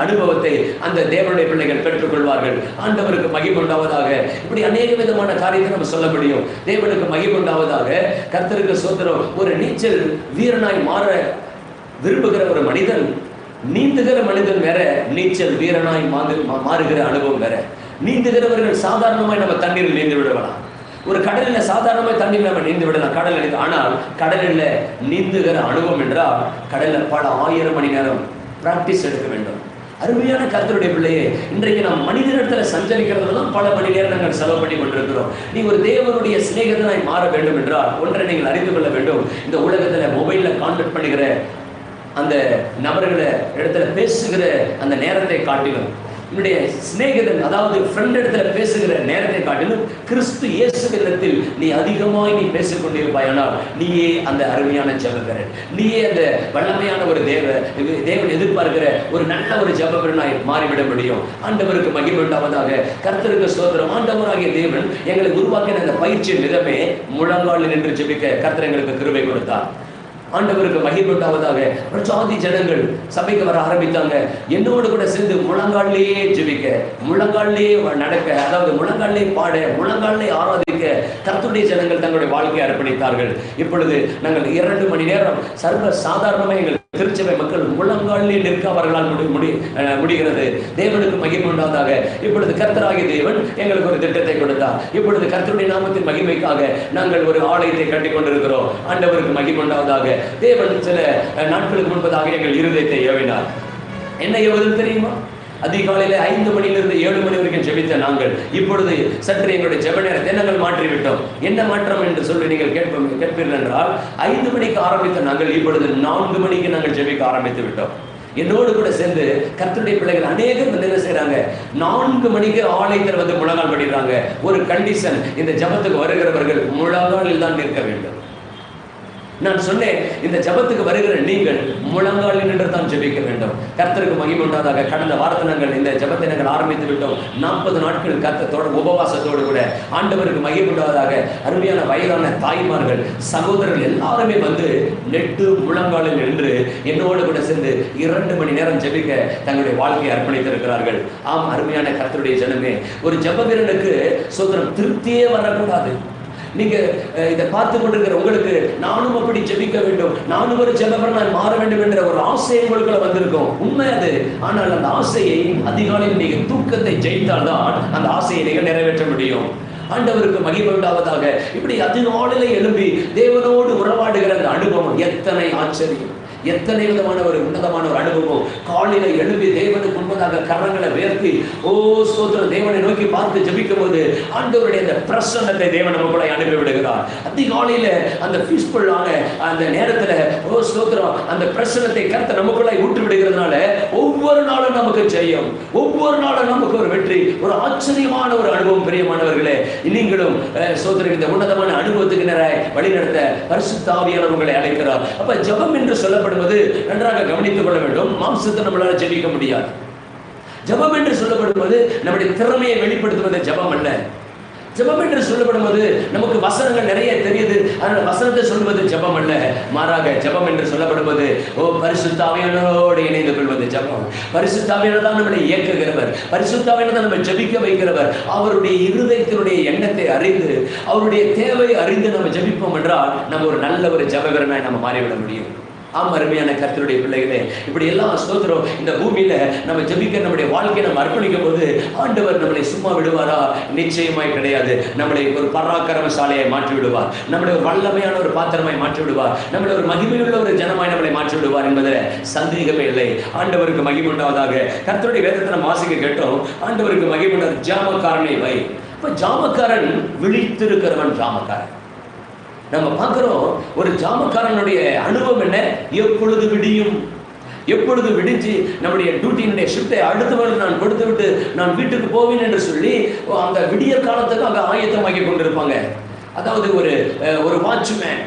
அனுபவத்தை அந்த தேவனுடைய பிள்ளைகள் பெற்றுக்கொள்வார்கள். ஆண்டவருக்கு மகிமை உண்டாவதாக. இப்படி அநேக விதமான காரியத்தை நம்ம சொல்ல முடியும். தேவனுக்கு மகிமை உண்டாவதாக. கர்த்தருக்கு ஸ்தோத்திரம். ஒரு நீச்சல் வீரனாய் மாற விரும்புகிற ஒரு மனிதன், நீந்துகிற மனிதன் வேற, நீச்சல் வீரனாய் மாறுகிற அனுபவம் வேற. நீந்துகிறவர்கள் சாதாரணமாய் நம்ம தண்ணீரில் நீந்து விடலாம். ஒரு கடலில் சாதாரணமாக தண்ணீர் நம்ம நீந்து விடலாம், கடல் நீந்து. ஆனால் கடலில் நீந்துகிற அனுபவம் என்றால் கடலில் பல 1000 மணி நேரம் பிராக்டிஸ் எடுக்க வேண்டும். அருமையான கர்த்தருடைய பிள்ளையே, இன்றைக்கு நாம் மனிதனிடத்தில் சஞ்சரிக்கிறதுலாம் பல மணி நேரம் நாங்கள் செலவு பண்ணி கொண்டிருக்கிறோம். நீ ஒரு தேவனுடைய சிநேகிதனாய் மாற வேண்டும் என்றால் ஒன்றை நீங்கள் அறிந்து கொள்ள வேண்டும். இந்த உலகத்தில் மொபைலில் கான்டாக்ட் பண்ணுகிற அந்த நபர்களை இடத்துல பேசுகிற அந்த நேரத்தை காட்டிலும், என்னுடைய சிநேகிதன் அதாவது ஃப்ரெண்ட் இடத்துல பேசுகிற நேரத்தை காட்டிலும் கிறிஸ்து இயேசுவிடத்தில் நீ அதிகமாய் நீ பேசிக்கொண்டிருப்பாயானால் நீயே அந்த அருமையான ஜெபவீரன், நீயே அந்த வல்லமையான ஒரு தேவன் எதிர்பார்க்கிற ஒரு நல்ல ஒரு ஜெபவீரனாய் மாறிவிட முடியும். ஆண்டவருக்கு மகிமை உண்டாவதாக. கர்த்தருக்கு ஸ்தோத்திரம். ஆண்டவராகிய தேவன் எங்களை உருவாக்கின அந்த பயிற்சியின் விதமே முழங்காலில் நின்று ஜெபிக்க கர்த்தர் எங்களுக்கு கிருபை கொடுத்தார். ஆண்டவருக்கு மகிமை உண்டாவதாக. ஜாதி ஜனங்கள் சபைக்கு வர ஆரம்பித்தாங்க. என்னோடு கூட சேர்ந்து முழங்காலிலேயே ஜெபிக்க, முழங்காலிலேயே நடக்க, அதாவது முழங்காலிலேயே பாட, முழங்காலிலே ஆராதிக்க கர்த்தருடைய ஜனங்கள் தங்களுடைய வாழ்க்கையை அர்ப்பணித்தார்கள். இப்பொழுது நாங்கள் 2 மணி நேரம் சர்வ சாதாரணமாக எங்கள் திருச்சபை மக்கள் முழங்காலிலே நிற்க அவர்களால் முடிகிறது. தேவனுக்கு மகிமை உண்டாவதாக. இப்பொழுது கர்த்தராகிய தேவன் எங்களுக்கு ஒரு திட்டத்தை கொடுத்தார். இப்பொழுது கர்த்தருடைய நாமத்தின் மகிமைக்காக நாங்கள் ஒரு ஆலயத்தை கட்டி கொண்டிருக்கிறோம். ஆண்டவருக்கு மகிமை உண்டாவதாக. தேவன் சில நாட்களுக்கு முன்பதாக எங்கள் இருதயத்தை ஏவினார். என்ன ஏவுதல் தெரியுமா? அதிகாலையில் 5 மணியிலிருந்து 7 மணி வரைக்கும் ஜெபித்த நாங்கள் இப்பொழுது சற்று எங்களுடைய ஜெப நேரத்தை நாங்கள் மாற்றிவிட்டோம். என்ன மாற்றம் என்று சொல்லி நீங்கள் கேட்பீர்கள் என்றால், 5 மணிக்கு ஆரம்பித்த நாங்கள் இப்பொழுது 4 மணிக்கு நாங்கள் ஜெபிக்க ஆரம்பித்து விட்டோம். என்னோடு கூட சேர்ந்து கர்த்தருடைய பிள்ளைகள் அநேகர் என்ன செய்யறாங்க, 4 மணிக்கு ஆலயத்தில் வந்து முழங்கால் படிக்கிறாங்க. ஒரு கண்டிஷன், இந்த ஜெபத்துக்கு வருகிறவர்கள் முழங்காலில் தான் நிற்க வேண்டும். நான் சொன்னேன், இந்த ஜபத்துக்கு வருகிற நீங்கள் முழங்காலில் நின்று தான் ஜெபிக்க வேண்டும். கர்த்தருக்கு மகிமை உண்டாதாக. கடந்த வாரத்தில் நாங்கள் இந்த ஜபத்தை நாங்கள் ஆரம்பித்து விட்டோம். 40 நாட்கள் கர்த்தத்தோட உபவாசத்தோடு கூட ஆண்டவருக்கு மகிமை உண்டாவதாக. அருமையான வயதான தாய்மார்கள், சகோதரர்கள் எல்லாருமே வந்து நெட்டு முழங்காலில் நின்று என்னோடு கூட சேர்ந்து 2 மணி நேரம் ஜெபிக்க தங்களுடைய வாழ்க்கையை அர்ப்பணித்திருக்கிறார்கள். ஆம், அருமையான கர்த்தருடைய ஜனமே, ஒரு ஜப வீரனுக்கு சோதரம் திருப்தியே வரக்கூடாது. நீங்க இதை பார்த்து கொண்டிருக்கிற உங்களுக்கு நானும் அப்படி ஜெபிக்க வேண்டும், நானும் ஒரு ஜெபவீரனாய் மாற வேண்டும் என்ற ஒரு ஆசை உங்களுக்குள்ள வந்திருக்கும். உண்மை அது. ஆனால் அந்த ஆசையை அதிகாலையில் நீங்க தூக்கத்தை ஜெயித்தால்தான் அந்த ஆசையை நீங்க நிறைவேற்ற முடியும். ஆண்டவருக்கு மகிமை உண்டாவதாக. இப்படி அதிகாலையில எழும்பி தேவனோடு உறவாடுகிற அந்த அனுபவம் எத்தனை ஆச்சரியம், எத்தனை விதமான ஒரு உன்னதமான ஒரு அனுபவம். காலையில எழுப்பி தேவனுக்கு முன்பதாக கரங்களை உயர்த்தி ஓ ஸ்தோத்திரம் தேவனை நோக்கி பார்த்து ஜெபிக்கும் போது ஆண்டவருடைய அந்த பிரசன்னத்தை தேவன் நமக்குள்ள அனுப்பி விடுகிறார். அதிகாலையில அந்த பீஸ்ஃபுல்லான அந்த நேரத்துல ஓ ஸ்தோத்திரம் அந்த பிரசன்னத்தை கர்த்தர் நமக்குள்ள ஊற்றி விடுகிறதுனால ஒவ்வொரு நாளும் நமக்கு ஜெயம், ஒவ்வொரு நாளும் நமக்கு ஒரு வெற்றி, ஒரு ஆச்சரியமான ஒரு அனுபவம். பிரியமானவர்களே, நீங்களும் ஸ்தோத்திரம் இந்த உன்னதமான அனுபவத்துக்கு நேராக வழிநடத்த பரிசுத்த ஆவியானவர் உங்களை அழைக்கிறார். அப்ப ஜெபம் என்று சொல்லப்படுவது நன்றாக கவனித்துக் கொள்ள வேண்டும். மாம்சத்தை நம்மளால ஜெபிக்க முடியாது. ஜெபம் என்று சொல்லப்படுவது நம்முடைய திறமையை வெளிப்படுத்துவது ஜெபம் அல்ல. ஜெபம் என்று சொல்லப்படுவது நமக்கு வசனங்கள் நிறைய தெரியுது, அதனால வசனத்தை சொல்வது ஜெபம் அல்ல. மாறாக ஜெபம் என்று சொல்லப்படுவது ஓ பரிசுத்த ஆவியானவரோடு இணைந்து கொள்வது ஜெபம். பரிசுத்த ஆவியானவர் தான் நம்மளை இயக்குகிறவர், பரிசுத்த ஆவியானவர் தான் நம்ம ஜெபிக்க வைக்கிறவர். அவருடைய இருதயத்தினுடைய எண்ணத்தை அறிந்து அவருடைய தேவையை அறிந்து நம்ம ஜெபிப்போம் என்றால் நம்ம ஒரு நல்ல ஒரு ஜெபவீரனாய் நம்ம மாறிவிட முடியும். ஆம், அருமையான கர்த்தருடைய பிள்ளைகளே, இப்படி எல்லாம் ஸ்தோத்திரம் இந்த பூமியில நம்ம ஜெபிக்க நம்முடைய வாழ்க்கையை நம்ம அர்ப்பணிக்கும் போது ஆண்டவர் நம்மளை சும்மா விடுவாரா? நிச்சயமாய் கிடையாது. நம்மளை ஒரு பராக்கிரமசாலையை மாற்றி விடுவார், நம்மளை ஒரு வல்லமையான ஒரு பாத்திரமாய் மாற்றி விடுவார், நம்மளை ஒரு மகிமையுள்ள ஒரு ஜனமாய் நம்மளை மாற்றி விடுவார் என்பதில் சந்தேகமே இல்லை. ஆண்டவருக்கு மகிமை உண்டாவதாக. கர்த்தருடைய வேதத்தை நம்ம வாசிக்க கேட்டோம். ஆண்டவருக்கு மகிமை உண்டாவது. ஜாமக்காரனை வை. இப்ப ஜாமக்காரன் விழித்திருக்கிறவன் ஜாமக்காரன். நம்ம பார்க்கிறோம், ஒரு ஜாமக்காரனுடைய அனுபவம் என்ன? எப்பொழுது விடியும், எப்பொழுது விடிஞ்சு நம்முடைய டியூட்டியினுடைய ஷிஃப்டை அடுத்தவர்கள் நான் கொடுத்து விட்டு நான் வீட்டுக்கு போவேன் என்று சொல்லி அந்த விடிய காலத்துக்கு அங்கே ஆயத்தமாக்கி கொண்டிருப்பாங்க. அதாவது ஒரு வாட்ச்மேன்,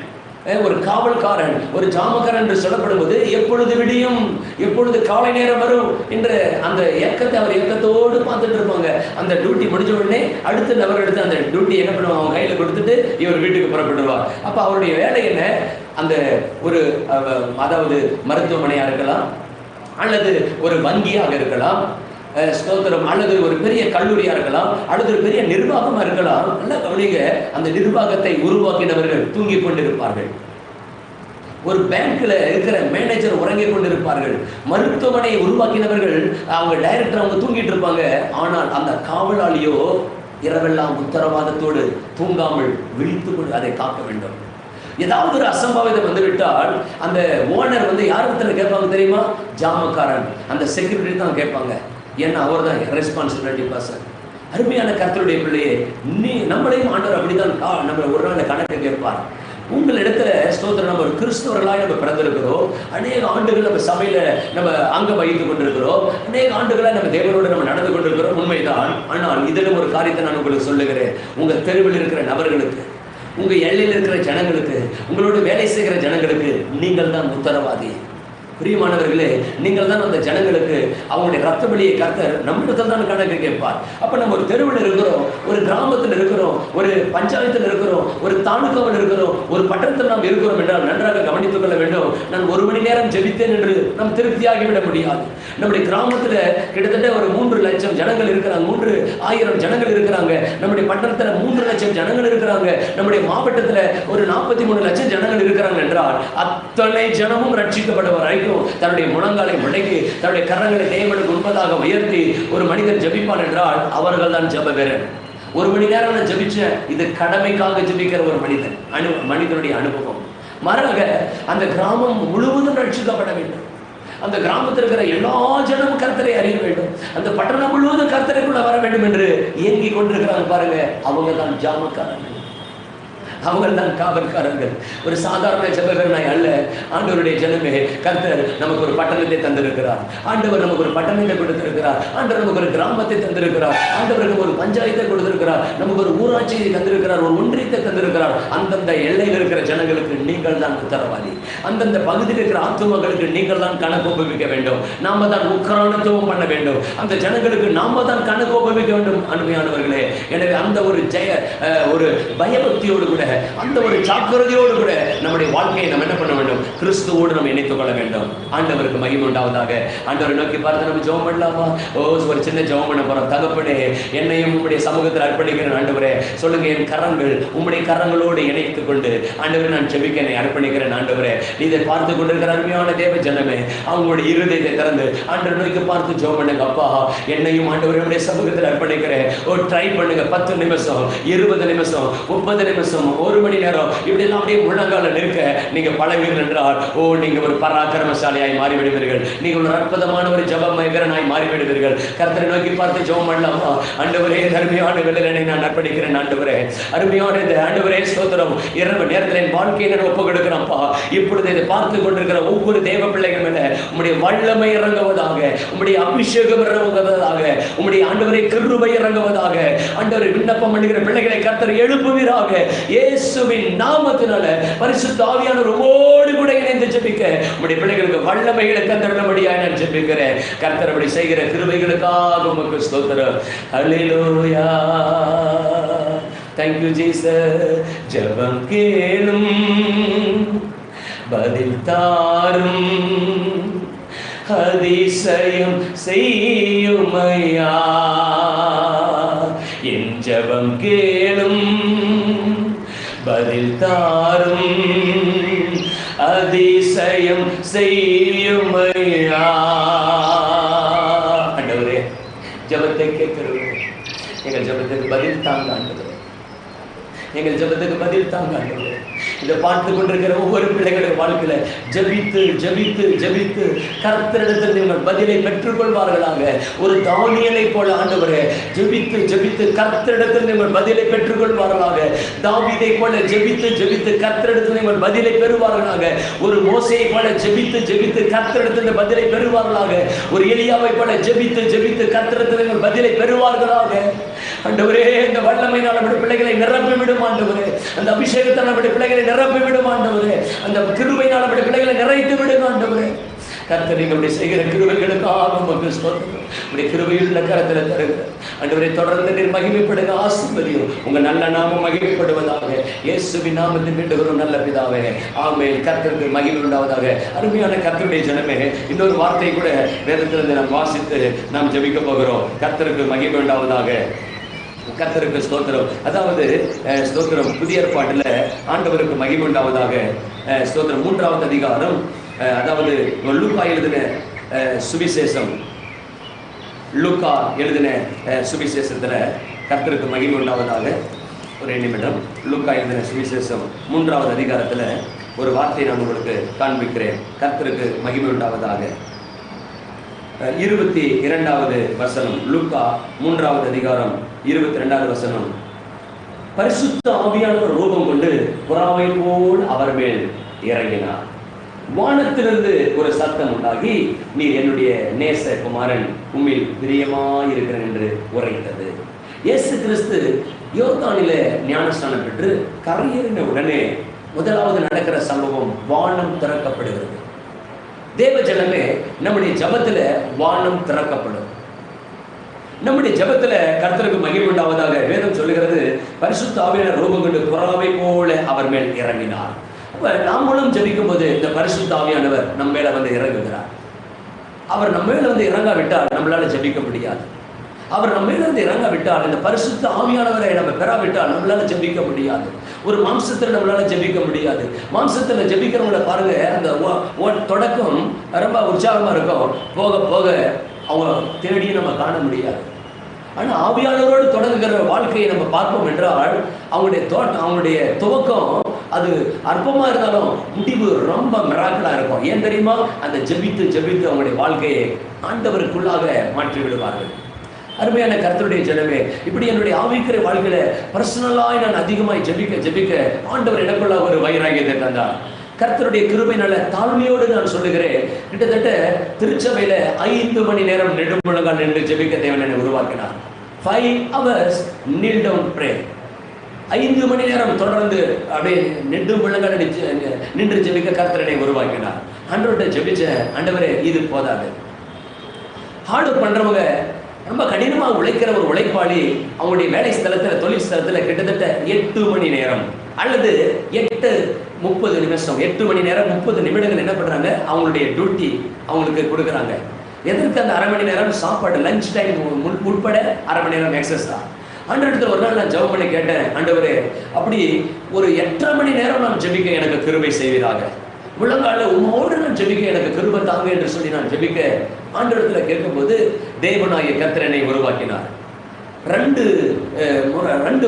ஒரு காவல்காரன், ஒரு ஜாமக்காரன் என்று சொல்லப்படும்போது எப்பொழுது விடியும், எப்பொழுது காலை நேரம் வரும் என்ற அந்த ஏக்கத்தை அவர் ஏக்கத்தோடு பார்த்துட்டு இருப்பாங்க. அந்த டியூட்டி முடிஞ்ச உடனே அடுத்த நபர் எடுத்து அந்த டியூட்டி என்ன பண்ணுவாங்க, அவங்க கையில் கொடுத்துட்டு இவர் வீட்டுக்கு புறப்பட்டுருவார். அப்போ அவருடைய வேலை என்ன? அந்த ஒரு அதாவது மருத்துவமனையாக இருக்கலாம், அல்லது ஒரு வங்கியாக இருக்கலாம், ஸ்தோத்திரம், அல்லது ஒரு பெரிய கல்லூரியா இருக்கலாம், அல்லது ஒரு பெரிய நிர்வாகமா இருக்கலாம். நல்லா கவனிங்க, அந்த நிர்வாகத்தை உருவாக்கினவர்கள் தூங்கிக் கொண்டிருப்பார்கள். ஒரு பேங்க்ல இருக்கிற மேனேஜர் உறங்கிக் கொண்டிருப்பார்கள். மருத்துவமனையை உருவாக்கினவர்கள், அவங்க டைரக்டர், அவங்க தூங்கிட்டு இருப்பாங்க. ஆனால் அந்த காவலாளியோ இரவெல்லாம் உத்தரவாதத்தோடு தூங்காமல் விழித்துக் கொண்டு அதை காக்க வேண்டும். ஏதாவது ஒரு அசம்பாவிதம் வந்துவிட்டால் அந்த ஓனர் யாருக்கு கேட்பாங்க தெரியுமா? ஜாமக்காரன், அந்த செக்யூரிட்டி தான் கேட்பாங்க. ஏன்னா அவர் தான் ரெஸ்பான்சிபிலிட்டி பர்சன். அருமையான கர்த்தருடைய பிள்ளையே, நம்மளையும் ஆண்டவர் அப்படித்தான் நம்ம ஒரு நாள் கணக்கு கேட்பார். உங்களிடத்துல ஸ்தோத்திரம், நம்ம ஒரு கிறிஸ்தவர்களாக நம்ம பிறந்திருக்கிறோம். அநேக ஆண்டுகள் நம்ம சபையில நம்ம அங்க வகித்துக் கொண்டிருக்கிறோம். அநேக ஆண்டுகளாக நம்ம தேவனோடு நம்ம நடந்து கொண்டிருக்கிறோம், உண்மைதான். ஆனால் இதிலும் ஒரு காரியத்தை நான் உங்களுக்கு சொல்லுகிறேன். உங்க தெருவில் இருக்கிற நபர்களுக்கு, உங்க எல்லையில் இருக்கிற ஜனங்களுக்கு, உங்களோட வேலை செய்கிற ஜனங்களுக்கு நீங்கள் தான் உத்தரவாதி. பிரியமானவர்களே, நீங்கள் தான் அந்த ஜனங்களுக்கு அவங்களுடைய ரத்த பலியை கர்த்தர் நம்மிடத்தில் தான் கணக்கு கேட்பார். அப்ப நம்ம ஒரு தெருவில் இருக்கிறோம், ஒரு கிராமத்தில் இருக்கிறோம், ஒரு பஞ்சாயத்தில் இருக்கிறோம், ஒரு தாலுகாவில் இருக்கிறோம், ஒரு பட்டணத்தில் நாம் இருக்கிறோம் என்றால் நன்றாக கவனித்துக் கொள்ள வேண்டும். நான் 1 மணி நேரம் ஜெபித்தேன் என்று நாம் திருப்தியாகிவிட முடியாது. நம்முடைய கிராமத்தில் கிட்டத்தட்ட ஒரு 3 லட்சம் ஜனங்கள் இருக்கிறாங்க, 3,000 ஜனங்கள் இருக்கிறாங்க. நம்முடைய பட்டணத்தில் 3 லட்சம் ஜனங்கள் இருக்கிறாங்க. நம்முடைய மாவட்டத்தில் ஒரு 43 லட்சம் ஜனங்கள் இருக்கிறாங்க என்றால் அத்தனை ஜனமும் ரட்சிக்கப்பட வரைக்கும் தன்னுடைய முழங்காலை முடக்கி தன்னுடைய கரங்களை தேவனுக்கு முன்பதாக உயர்த்தி ஒரு மனிதன் ஜெபிப்பான் என்றால் அவர்கள் தான் ஜெப வீரர். 1 மணி நேரம் நான் ஜெபிச்சேன், இது கடமைக்காக ஜெபிக்கிற ஒரு மனிதனுடைய அனுபவம். மாறாக அந்த கிராமம் முழுவதும் ரட்சிக்கப்பட வேண்டும். அந்த கிராமத்தில் இருக்கிற எல்லா ஜனமும் கர்த்தரை அறிய வேண்டும். அந்த பட்டணம் முழுவதும் கர்த்தரைக்குள்ள வர வேண்டும் என்று இயங்கி கொண்டிருக்கிறாங்க பாருங்க. அவங்க தான் ஜாமக்காரர்கள், அவர்கள் தான் காவல்காரர்கள். ஒரு சாதாரண ஜெபகரனாய் அல்ல. ஆண்டவருடைய ஜனமே, கர்த்தர் நமக்கு ஒரு பட்டணத்தை தந்திருக்கிறார். ஆண்டவர் நமக்கு ஒரு பட்டணத்தை கொடுத்திருக்கிறார். ஆண்டவர் நமக்கு ஒரு கிராமத்தை தந்திருக்கிறார். ஆண்டவர் நமக்கு ஒரு பஞ்சாயத்தை கொடுத்திருக்கிறார். நமக்கு ஒரு ஊராட்சியை தந்திருக்கிறார், ஒரு ஒன்றியத்தை தந்திருக்கிறார். அந்தந்த எல்லையில் இருக்கிற ஜனங்களுக்கு நீங்கள் தான் உத்தரவாதி. அந்தந்த பகுதியில் இருக்கிற ஆத்துமகளுக்கு நீங்கள் தான் கணக்கு ஒப்புவிக்க வேண்டும். நாம தான் உக்கரானத்துவம் பண்ண வேண்டும். அந்த ஜனங்களுக்கு நாம தான் கணக்கு ஒப்புவிக்க வேண்டும். அருமையானவர்களே, எனவே அந்த ஒரு பயபக்தியோடு கூட, அந்த ஒரு ஜாக்கிரதையோடு கூட நம்முடைய வாழ்க்கையை நம்ம என்ன பண்ண வேண்டும்? கிறிஸ்துவோடு நம்ம இணைத்துக் கொள்ள வேண்டும். ஆண்டவருக்கு மகிமை உண்டாவதாக. ஆண்டவரை நோக்கி பார்த்து நம்ம ஜெபம் பண்ணலாமா? ஒரு சின்ன ஜெபம் பண்ண போறோம். தகப்பனே, என்னையும் உம்முடைய சமூகத்தில் அர்ப்பணிக்கிறேன். ஆண்டவரே, சொல்லுங்க, என் கரங்கள் உம்முடைய கரங்களோடு இணைத்துக் கொண்டு ஆண்டவரை நான் ஜெபிக்க அர்ப்பணிக்கிறேன். ஆண்டவரே, நீ இதை பார்த்து கொண்டிருக்கிற அருமையான தேவ ஜனமே, அவங்களுடைய இருதயத்தை திறந்து ஆண்டவர் நோக்கி பார்த்து ஜெபம் பண்ணுங்க. அப்பா, என்னையும் ஆண்டவருடைய சமூகத்தில் அர்ப்பணிக்கிறேன். ட்ரை பண்ணுங்க. 10 நிமிஷம், 20 நிமிஷம், 30 நிமிஷம், 1 மணி நேரம், இப்படி எல்லாம் அப்படியே முழங்கால நிற்க நீங்க பழவீர்கள் என்றால் நீங்க ஒரு பராக்கிரமசாலியாய் மாறிவிடுவீர்கள். நீங்க ஒரு அற்புதமான ஒரு ஜெப வீரனாய் மாறிவிடுவீர்கள். கர்த்தரை நோக்கி பார்த்து ஜெபம் பண்ணலாமா? ஆண்டவரே, அருமையான வேளையை நான் அர்ப்பணிக்கிறேன். ஆண்டவரே, அருமையான இந்த ஆண்டவரே ஸ்தோத்திரம். இரவு நேரத்தில் என் வாழ்க்கையை நான் ஒப்பு கொடுக்கிறேன்ப்பா. இப்பொழுது இதை பார்த்து கொண்டிருக்கிற ஒவ்வொரு தேவ பிள்ளைகள் மேல உம்முடைய வல்லமை இறங்குவதாக, உம்முடைய அபிஷேகம் இறங்குவதாக, உம்முடைய ஆண்டவரை கிருபை இறங்குவதாக. ஆண்டவரை விண்ணப்பம் பண்ணுகிற பிள்ளைகளை கர்த்தர் எழுப்புவீராக. இயேசுவின் நாமத்தினால பரிசுத்த ஆவியானவர் உம்மோடு கூட இணைந்து ஜெபிக்க உம்முடைய பிள்ளைகளுக்கு வல்லமைகளை தந்தருளும்படியாய் நான் ஜெபிக்கிறேன். கர்த்தர் அப்படி செய்கிற கிருபைகளுக்காக உமக்கு ஸ்தோத்திரம். ஹல்லேலூயா. Thank you Jesus. ஜெபம் கேளும், பதில் தாரும், அதிசயம் செய்யுமையா. என் ஜெபம் கேளும், பதில் தாரும், அதிசயம் செய்யுமையா. ஆண்டவரே, ஜெபத்தை கேட்கிறோம். எங்கள் ஜெபத்துக்கு பதில் தாங்க ஆண்டவரே. எங்கள் ஜெபத்துக்கு பதில் தாங்க ஆண்டவரே. இதை பார்த்து கொண்டிருக்கிற ஒவ்வொரு பிள்ளைகளுடைய வாழ்க்கையில ஜெபித்து ஜெபித்து ஜெபித்து கர்த்தரிடத்தில் நீங்கள் பதிலை பெற்றுக்கொள்வார்களாக. ஒரு தானியேலை போல ஆண்டவரே, ஜெபித்து ஜெபித்து கர்த்தரிடத்தில் நீங்கள் பதிலை பெற்றுக்கொள்வார்களாக. தாவீதை போல ஜெபித்து ஜெபித்து கர்த்தரிடத்தில் நீங்கள் பதிலை பெறுவார்களாக. ஒரு மோசேயை போல ஜெபித்து ஜெபித்து கர்த்தரிடத்தில் பதிலை பெறுவார்களாக. ஒரு எலியாவை போல ஜெபித்து ஜெபித்து கர்த்தரிடத்தில் நீங்கள் பதிலை பெறுவார்களாக. ஆண்டவரே, இந்த வல்லமையினால் நம்முடைய பிள்ளைகளை நிரப்பி விடும் ஆண்டவரே. அந்த அபிஷேகத்தால் நம்முடைய பிள்ளைகளை நிரப்பி விடும் ஆண்டவரே. அந்த கிருபையினால் நம்முடைய பிள்ளைகளை நிறைத்து விடும் ஆண்டவரே. கர்த்தர் நீங்க அப்படி செய்கிற கிருபைகளுக்காக உமக்கு ஸ்தோத்திரம். உடைய கிருபையுள்ள கரத்துல தருகிற ஆண்டவரே, தொடர்ந்து நீர் மகிமைப்படுங்க, ஆசீர்வதியும். உங்க நல்ல நாமம் மகிமைப்படுவதாக. இயேசுவின் நாமத்தில் வேண்டுகிறோம் நல்ல பிதாவே, ஆமென். கர்த்தருக்கு மகிமை உண்டாவதாக. அருமையான கர்த்தருடைய ஜனமே, இன்னொரு வார்த்தை கூட வேதத்திலிருந்து நாம் வாசித்து நாம் ஜெபிக்க போகிறோம். கர்த்தருக்கு மகிமை உண்டாவதாக. கர்த்தருக்கு ஸ்தோத்திரம். அதாவது ஸ்தோத்திரம், புதிய ஏற்பாட்டில் ஆண்டவருக்கு மகிமை உண்டாவதாக. ஸ்தோத்திரம் 3வது அதிகாரம், அதாவது லூக்கா எழுதின சுவிசேஷம், லூக்கா எழுதின சுவிசேஷத்துல கர்த்தருக்கு மகிமை உண்டாவதாக. ஒரு நிமிடம். லூக்கா எழுதின சுவிசேஷம் 3வது அதிகாரத்துல ஒரு வார்த்தையை நான் உங்களுக்கு காண்பிக்கிறேன். கர்த்தருக்கு மகிமை உண்டாவதாக. 22வது வசனம், லூக்கா 3வது அதிகாரம் 22வது வசனம். பரிசுத்த ஆவியானவர் ரூபம் கொண்டு புறாவை போல் அவர் மேல் இறங்கினார். வானத்திலிருந்து ஒரு சத்தம் உண்டாகி, நீர் என்னுடைய நேச குமாரன், உம்மில் பிரியமாயிருக்கிறேன் என்று உரைத்தது. இயேசு கிறிஸ்து யோர்தானிலே ஞானஸ்நானம் பெற்று கரையேறின உடனே முதலாவது நடக்கிற சம்பவம், வானம் திறக்கப்படுகிறது. தேவ ஜனமே, நம்முடைய ஜபத்துல வானம் திறக்கப்படும். நம்முடைய ஜபத்துல கர்த்தருக்கு மகிமை உண்டாவதாக. வேதம் சொல்லுகிறது, பரிசுத்த ஆவியானவர் ரூபம் கொண்டு புறாவை போல அவர் மேல் இறங்கினார். அப்ப நாமளும் ஜபிக்கும் போது இந்த பரிசுத்த ஆவியானவர் நம்ம மேல வந்து இறங்குகிறார். அவர் நம்ம மேல வந்து இறங்காவிட்டால் நம்மளால ஜபிக்க முடியாது. அவர் நம்ம மேல இருந்து இறங்காவிட்டால், இந்த பரிசுத்த ஆவியானவரை நம்ம பெறாவிட்டால் நம்மளால ஜபிக்க முடியாது. ஒரு மாம்சத்தில் நம்மளால ஜபிக்க முடியாது. மாம்சத்தில் ஜபிக்கிறவங்களை பாருங்க, அந்த தொடக்கம் ரொம்ப உற்சாகமா இருக்கும், போக போக அவங்க தேடியும் நம்ம காண முடியாது. ஆனா ஆவியானவரோடு தொடங்குகிற வாழ்க்கையை நம்ம பார்ப்போம் என்றால், அவங்களுடைய துவக்கம் அது அற்பமா இருந்தாலும் முடிவு ரொம்ப மிராக்கிளா இருக்கும். ஏன் தெரியுமா? அந்த ஜபித்து ஜபித்து அவங்களுடைய வாழ்க்கையை ஆண்டவருக்குள்ளாக மாற்றி விடுவார்கள். அருமையான கர்த்தருடைய ஜனமே, இப்படி என்னுடைய ஆவிக்கிற வாழ்க்கையில பர்சனலாய் நான் அதிகமாய் ஜபிக்க ஆண்டவர் எனக்குள்ள ஒரு வைராகியத்தை தந்தார். கர்த்தருடைய கிருபையினால தாழ்மையோடு நான் சொல்லுகிறேன், கிட்டத்தட்ட திருச்சபையில 5 மணி நேரம் நெடுமுழங்கால் நின்று ஜெபிக்க தேவன் என்னை உருவாக்கினார். 5 hours kneel down pray. 5 மணி நேரம் தொடர்ந்து அப்படியே நெடுமுழங்கால் நின்று ஜெபிக்க கர்த்தர் என்னை உருவாக்கினார். ஆண்டவர்கிட்ட ஜெபிச்ச, ஆண்டவரே இது போதாது. ஹார்ட் பண்றவங்க, ரொம்ப கடினமாக உழைக்கிற ஒரு உழைப்பாளி அவங்களுடைய வேலை ஸ்தலத்துல, தொழில் ஸ்தலத்துல கிட்டத்தட்ட 8 மணி நேரம் அல்லது 8:30 நிமிஷம், 8 மணி நேரம் 30 நிமிடங்கள் என்ன பண்றாங்க, அவங்களுடைய டியூட்டி அவங்களுக்கு கொடுக்குறாங்க. எதற்கு அந்த 1/2 மணி நேரம் சாப்பாடு, லஞ்ச் டைம் உட்பட 1/2 மணி நேரம் எக்ஸஸ் தான். ஆண்டவரிடத்துல ஒரு நாள் நான் ஜெபம் பண்ணி கேட்டேன், ஆண்டவரே அப்படி ஒரு 8.5 மணி நேரம் நான் ஜெபிக்க எனக்கு கிருபை செய்வீராக. முழங்கால உம்மோடு நான் ஜெபிக்க எனக்கு கிருபை தாங்க என்று சொல்லி நான் ஜெபிக்க ஆண்டவரிடத்துல கேட்கும்போது தேவனாகிய கர்த்தர் என்னை உருவாக்கினார். 2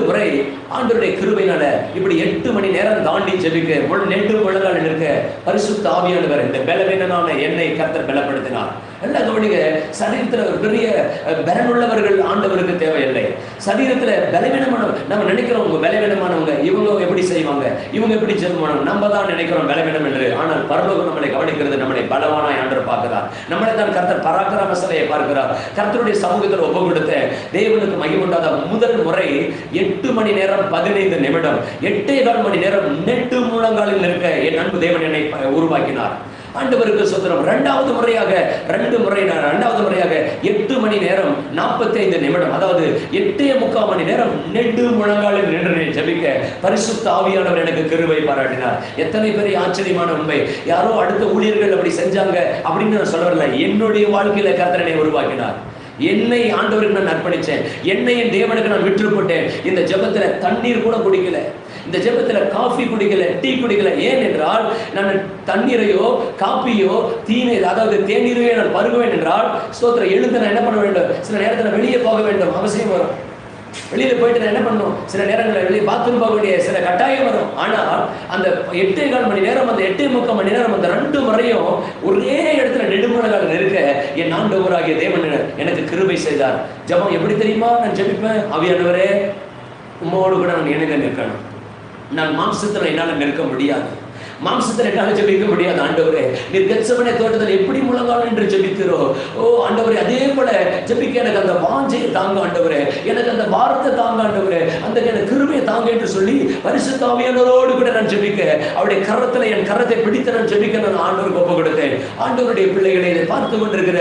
முறை ஆண்டவருடைய கிருபையினால இப்படி 8 மணி நேரம் தாண்டி ஜெபிக்க நெட்டு முழங்கால நிற்க பரிசுத்த ஆவியானவர் இந்த பலவீனனான என்னை கர்த்தர் பலப்படுத்தினார். எல்லாம் கவனிங்க, சரீரத்துல ஒரு பெரிய பலனுள்ளவர்கள் ஆண்டவருக்கு தேவையில்லை. சரீரத்துல பலவீனமான, நம்ம நினைக்கிறோம் உங்க பலவீனமானவங்க, இவங்க எப்படி செய்வாங்க, இவங்க எப்படி ஜெபமானவங்க, நம்ம தான் நினைக்கிறோம் பலவீனம் என்று. ஆனால் பரலோகம் நம்மளை கவனிக்கிறது, நம்மளை பலவானாய் ஆண்டவர் பார்க்கிறார். நம்மளை தான் கர்த்தர் பராக்கிரமசாலியை பார்க்கிறார். கர்த்தருடைய சமூகத்தில் ஒப்பு கொடுத்த தேவனுக்கு மகிமுண்டாத முதல் முறை 8 மணி நேரம் 15 நிமிடம் 8.25 மணி நேரம் நெட்டு முழங்காலில் நிற்க என் அன்பு தேவன் என்னை உருவாக்கினார். ஆண்டவருக்கு ஸ்தோத்திரம். 2வது முறையாக 8 மணி நேரம் 45 நிமிடம், அதாவது 8.25 மணி நேரம் நெடு முழங்காலில் நின்று ஜெபிக்க பரிசுத்த ஆவியானவர் எனக்கு கிருபை பாராட்டினார். எத்தனை பெரிய ஆச்சரியமான உண்மை! யாரோ அடுத்த ஊழியர்கள் அப்படி செஞ்சாங்க அப்படின்னு நான் சொல்ல வரல. என்னுடைய வாழ்க்கையில கர்த்தர் என்னை உருவாக்கினார். என்னை ஆண்டவருக்கு நான் அர்ப்பணிச்சேன். என்னை என் தேவனுக்கு நான் விற்று போட்டேன். இந்த ஜெபத்துல தண்ணீர் கூட குடிக்கல, இந்த ஜெபத்துல காஃபி குடிக்கல, டீ குடிக்கல. ஏன் என்றால் நான் தண்ணீரையோ காப்பியோ அதாவது தேநீரையோ நான் பருகுவேன் என்றால் ஸ்தோத்திரம் எழுந்து நான் என்ன பண்ண வேண்டும்? சில நேரத்தில் வெளியே போக வேண்டும், அவசியம் வரும். வெளியில போயிட்டு நான் என்ன பண்ணணும்? சில நேரங்களில் வெளியே பாத்ரூம் போக வேண்டிய சில கட்டாயம் வரும். ஆனால் அந்த 8.25 மணி நேரம், அந்த 8.25 மணி நேரம், அந்த 2 முறையும் ஒரே இடத்துல நெடுமுழங்கால் நிற்க என் ஆண்டவராகிய தேவன் எனக்கு கிருபை செய்தார். ஜெபம் எப்படி தெரியுமா நான் ஜெபிப்பேன்? ஆவியானவரே உம்மோடு கூட நான் இணைந்து நிற்கணும். நான் மாம்சத்தில் என்னால் நிற்க முடியாது. மாம்சத்தில் என்னால் ஜெபிக்க முடியாது ஆண்டவரே. நீர் கெத்செமனே தோட்டத்தில் எப்படி முழங்கால் என்று ஜெபிக்கிறோ, ஓ ஆண்டவரே, அதே போல ஜெபிக்க எனக்கு அந்த வாஞ்சையை தாங்க ஆண்டவரே, எனக்கு அந்த வார்த்தை தாங்க ஆண்டவரே, அந்த எனக்கு கிருபையை தாங்க என்று சொல்லி பரிசுத்த ஆவியானவரோடு கூட நான் ஜெபிக்க, அவருடைய கரத்தில் என் கரத்தை பிடித்து நான் ஜெபிக்க நான் ஆண்டவருக்கு ஒப்பு கொடுத்தேன். ஆண்டவருடைய பிள்ளைகளை இதை பார்த்து கொண்டிருக்கிற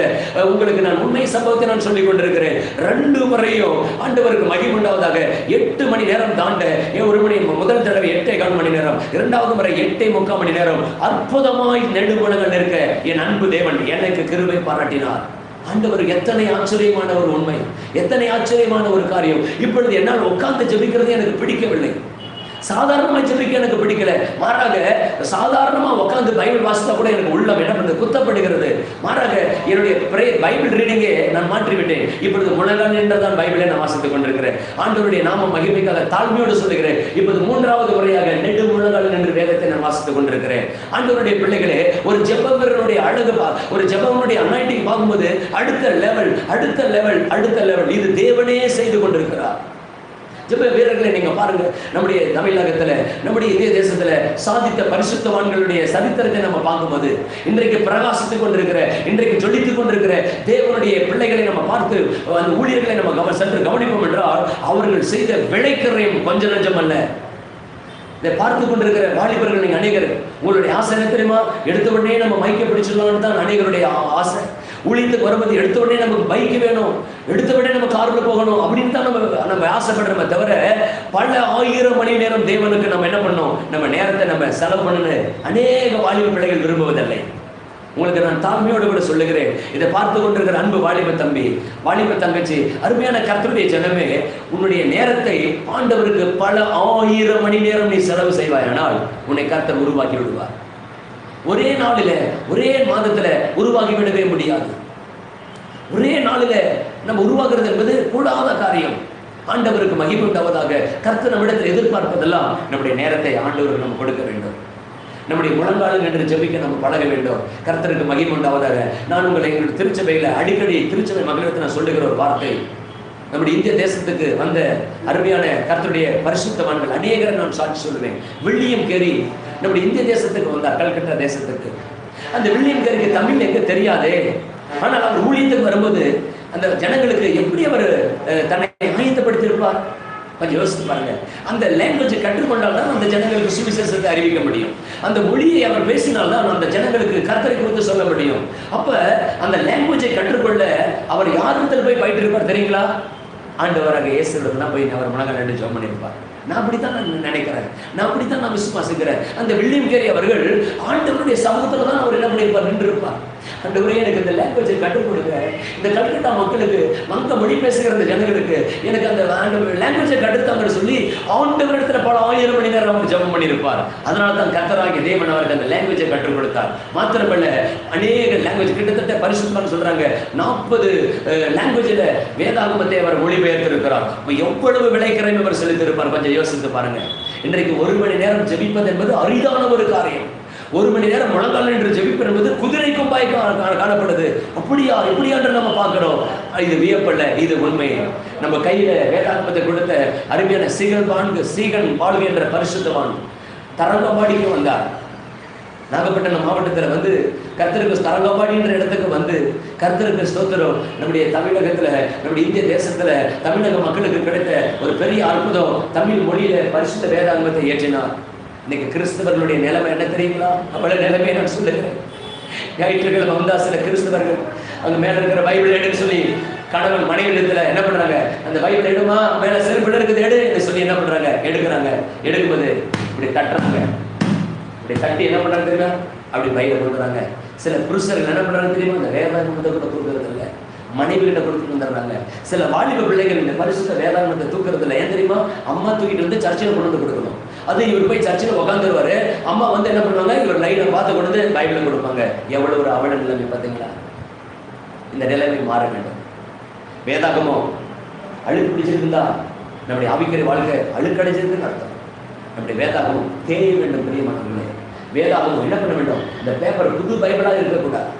உங்களுக்கு நான் உண்மை சம்பவத்தை நான் சொல்லிக் கொண்டிருக்கிறேன். 2 முறையும் ஆண்டவருக்கு மகிமை உண்டாவதாக. 8 மணி நேரம் தாண்ட, ஒரு மணி முதல் தடவை 8.25 மணி நேரம், 2வது முறை 8.75 மணி நேரம் அற்புதமாய் நெடுமுழங்கள் இருக்க என் அன்பு தேவன் எனக்கு கிருபை பாராட்டினார். ஆண்டவருக்கு எத்தனை ஆச்சரியமான ஒரு உண்மை, எத்தனை ஆச்சரியமான ஒரு காரியம். இப்பொழுது என்னால் உட்கார்ந்து ஜெபிக்கிறது எனக்கு பிடிக்கவில்லை. சாதாரணமா ஜெபிக்க எனக்கு பிடிக்கல. மாறாக சாதாரணமா உட்கார்ந்து பைபிள் வாசித்தா கூட எனக்கு உள்ளம் என்ன பண்ணுது, குத்தப்படுகிறது. மாறாக என்னுடைய பைபிள் ரீடிங்கே நான் மாற்றிவிட்டேன். இப்பொழுது முழங்கால் என்றதான் பைபிளை நான் வாசித்துக் கொண்டிருக்கிறேன். ஆண்டவருடைய நாம மகிமைக்காக தாழ்மையோடு சொல்லுகிறேன். இப்போது 3வது முறையாக நெடு முழங்கால் என்று வேதத்தை நான் வாசித்துக் கொண்டிருக்கிறேன். ஆண்டவருடைய பிள்ளைகளே, ஒரு ஜெபவீரனுடைய அழகு, ஒரு ஜெபவனுடைய அனாயிண்டிங் பார்க்கும்போது அடுத்த லெவல், அடுத்த லெவல், அடுத்த லெவல். இது தேவனே செய்து கொண்டிருக்கிறார். ஜெப வீரர்களை நீங்க பாருங்க. நம்முடைய தமிழகத்துல, நம்முடைய இந்திய தேசத்துல சாதித்த பரிசுத்தவான்களுடைய சரித்திரத்தை நம்ம பார்க்கும்போது, இன்றைக்கு பிரகாசித்துக் கொண்டிருக்கிற, இன்றைக்கு ஜொலித்துக் கொண்டிருக்கிற தேவனுடைய பிள்ளைகளை நம்ம பார்த்து அந்த ஊழியர்களை நம்ம சற்று கவனிப்போம் என்றால், அவர்கள் செய்த விளைக்கரையும் கொஞ்ச நஞ்சம் அல்ல. இதை பார்த்து கொண்டிருக்கிற வாலிபர்கள் நீங்க அநேகர், உங்களுடைய ஆசை என்ன தெரியுமா? எடுத்த உடனே நம்ம மைக்க பிடிச்சிடலாம்னு தான் அநேகருடைய ஆசை. ஊழியத்துக்கு வரும்போது எடுத்த உடனே நமக்கு பைக்கு வேணும், எடுத்த உடனே நம்ம கார்ல போகணும் அப்படின்னு தான் நம்ம ஆசைப்படுறோமே தவிர, பல 1000 மணி நேரம் தேவனுக்கு நம்ம என்ன பண்ணோம், நம்ம நேரத்தை நம்ம செலவு பண்ணு அநேக வாலிப பிள்ளைகள் விரும்புவதில்லை. உங்களுக்கு நான் தாழ்மையோடு கூட சொல்லுகிறேன். இதை பார்த்து கொண்டிருக்கிற அன்பு வாலிப தம்பி, வாலிப தங்கச்சி, அருமையான கர்த்தருடைய ஜனமே, உன்னுடைய நேரத்தை ஆண்டவருக்கு பல 1000 மணி நேரம் நீ செலவு செய்வாயானால் உன்னை கர்த்தர் உருவாக்கி விடுவார். ஒரே நாளில், ஒரே மாதத்துல உருவாக்கி விடவே முடியாது. ஒரே நாளில் நம்ம உருவாக்குறது என்பது கூடாத காரியம். ஆண்டவருக்கு மகிமை உண்டாவதாக. கர்த்தர் நம்மிடத்தில் எதிர்பார்ப்பதெல்லாம் நம்முடைய நேரத்தை ஆண்டவருக்கு நம்ம கொடுக்க வேண்டும். நம்முடைய முழங்கால் என்று ஜெபிக்க நம்ம பழக வேண்டும். கர்த்தருக்கு மகிமை உண்டாவதாக. நான் உங்களை எங்களுடைய திருச்சபையில அடிக்கடி திருச்சபை மகளிருக்கு நான் சொல்லுகிற ஒரு வார்த்தை, நம்முடைய இந்திய தேசத்துக்கு வந்த அருமையான கர்த்தருடைய பரிசுத்தவான்கள் அநேகரை நான் சாட்சி சொல்லுவேன். வில்லியம் கேரி நம்முடைய இந்திய தேசத்துக்கு வந்தார், கல்கட்டா தேசத்துக்கு. அந்த வில்லியம் கேரிக்கு தமிழ் எங்க தெரியாதே, ஆனால் அவர் ஊழியத்துக்கு வரும்போது அந்த ஜனங்களுக்கு எப்படி அவர் தன்னை ஆயத்தப்படுத்தியிருப்பார் கொஞ்சம் யோசித்து பாருங்க. அந்த லாங்குவேஜை கற்றுக்கொண்டால் தான் அந்த ஜனங்களுக்கு சுவிசேஷத்தை அறிவிக்க முடியும். அந்த மொழியை அவர் பேசினால்தான் அந்த ஜனங்களுக்கு கர்த்தரை குறித்து சொல்ல முடியும். அப்ப அந்த லாங்குவேஜை கற்றுக்கொள்ள அவர் யாரிடத்தில் போய் பயிட்டு இருப்பார் தெரியுங்களா? ஆண்டவராக இயேசுவிடம் தான் போய் அவர் முழங்கால் நின்று ஜெபம் பண்ணியிருப்பார். நான் அப்படித்தான் நான் நினைக்கிறேன், நான் அப்படித்தான் நான் விசுவாசிக்கிறேன். அந்த வில்லியம் கேரி அவர்கள் ஆண்டவருடைய சமூகத்துல தான் அவர் என்ன பண்ணியிருப்பார், நின்று இருப்பார். ஆண்டவரே, எனக்கு இந்த லாங்குவேஜை கற்றுக் கொடுங்க, இந்த கல்கட்டா மக்களுக்கு, மற்ற மொழி பேசுகிற அந்த ஜனங்களுக்கு எனக்கு அந்த லாங்குவேஜை கற்றுத்தாங்கன்னு சொல்லி ஆண்டவரிடத்துல பல 1000 மணி நேரம் அவர் ஜெபம் பண்ணியிருப்பார். அதனால தான் கர்த்தராகிய தேவன் அவருக்கு அந்த லாங்குவேஜை கற்றுக் கொடுத்தார். மாத்திரமல்ல, அநேக லாங்குவேஜ், கிட்டத்தட்ட பரிசுத்தவான் சொல்றாங்க 40 லாங்குவேஜில் வேதாகமத்தை அவர் மொழிபெயர்த்திருக்கிறார். எவ்வளவு விளைக்கரையும் அவர் செலுத்தியிருப்பார் கொஞ்சம் யோசித்து பாருங்க. இன்றைக்கு 1 மணி நேரம் ஜெபிப்பது என்பது அரிதான ஒரு காரியம். 1 மணி நேரம் முழங்கால் என்று ஜெபிப்பது என்பது குதிரைக்கும் பாய் காணப்படுது. அப்படியா இப்படியா என்று நம்ம பார்க்கிறோம். இது வியப்பல்ல, இது உண்மை. நம்ம கையில வேதாகமத்தை கொடுத்த அருமையான சீகன் வாழ்க என்ற பரிசுத்தவான் தரங்கம்பாடிக்கு வந்தார். நாகப்பட்டினம் மாவட்டத்தில் வந்து கர்த்தருக்கு தரங்கம்பாடி என்ற இடத்துக்கு வந்து கர்த்தருக்கு ஸ்தோத்திரம். நம்முடைய தமிழகத்துல, நம்முடைய இந்திய தேசத்துல தமிழக மக்களுக்கு கிடைத்த ஒரு பெரிய அற்புதம், தமிழ் மொழியில பரிசுத்த வேதாகமத்தை ஏற்றினார். இன்னைக்கு கிறிஸ்தவர்களுடைய நிலைமை என்ன தெரியுங்களா? அவ்வளவு நிலைமையை நான் சொல்லுகிறேன். ஞாயிற்றுக்கிழமை வந்தா சில கிறிஸ்தவர்கள் அங்க மேல இருக்கிற பைபிள் எடுன்னு சொல்லி கணவன் மனைவி இடத்துல என்ன பண்றாங்க, அந்த பைபிள் எடுமா, மேல செருப்பு இருக்குது எடு சொல்லி என்ன பண்றாங்க, எடுக்கிறாங்க. எடுக்கும்போது இப்படி தட்டுறாங்க, இப்படி தட்டி என்ன பண்றாங்க தெரியுமா, அப்படி பையில கொடுக்குறாங்க. சில புருஷர்கள் என்ன பண்றாங்க தெரியுமா, அந்த வேதாகமத்தை கூட தூக்குறது இல்லை, மனைவி கிட்ட கொடுத்துட்டு வந்துடுறாங்க. சில வாலிப பிள்ளைகள் இந்த பரிசுத்த வேதாகமத்தை தூக்குறது இல்லை. ஏன் தெரியுமா? அம்மா தூக்கிட்டு வந்து சர்ச்சையில கொண்டு வந்து கொடுக்கணும். அது இவர் போய் சர்ச்சையில உட்காந்துருவாரு. அம்மா வந்து என்ன பண்ணுவாங்க, இவர் லைனை பார்த்து கொண்டு வந்து பைபிளை கொடுப்பாங்க. எவ்வளவு ஒரு அவல நிலைமை பார்த்தீங்களா? இந்த நிலைமை மாற வேண்டும். வேதாகமம் அழுக்கு பிடிச்சிருந்தா நம்முடைய ஆவிக்குரிய வாழ்க்கை அழுக்கடைச்சிருக்குன்னு அர்த்தம். நம்முடைய வேதாகமம் தேய வேண்டும். பிரியமானவர்களே, வேதாகமம் என்ன பண்ண வேண்டும்? இந்த பேப்பர் புது பைபிளா இருக்கக்கூடாது.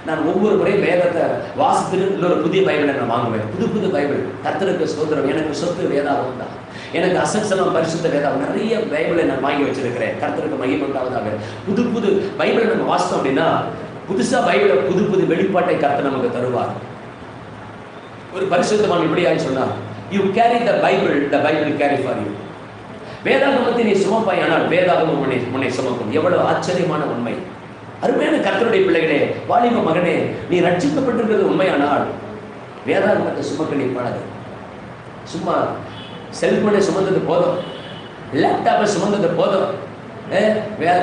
நான் ஒவ்வொரு முறையும் வேதத்தை வாசித்துட்டு இன்னொரு புதிய பைபிளை நான் வாங்குவேன். புது பைபிள். கர்த்தருக்கு ஸ்தோத்திரம். எனக்கு சொத்து வேதாகமம் தான். எனக்கு அசட்ஸ் எல்லாம் பரிசுத்த வேதம் நிறைய பைபிளை நான் வாங்கி வச்சிருக்கிறேன். கர்த்தருக்கு மகிமை உண்டாவதாக. புது புது பைபிளை நம்ம வாசித்தோம் அப்படின்னா புதுசா பைபிளை புது புது வெளிப்பாட்டை கர்த்தர் நமக்கு தருவார். ஒரு பரிசுத்தவான் இப்படியாய் சொன்னார், you carry the Bible, the Bible carry for you. வேதாகமத்தை நீ சுமப்பாய், ஆனால் வேதாகமம் உன்னை சுமக்கும். எவ்வளவு ஆச்சரியமான உண்மை! அருமையான கர்த்தருடைய பிள்ளைகளே, வாலிப மகனே, நீ ரட்சிக்கப்பட்டிருக்கிறது உண்மையானால் வேதாகமத்தை சுமக்க நீ பழகு. சும்மா செல்போனை சுமந்தது போதும், லேப்டாப்பை சுமந்தது போதும்,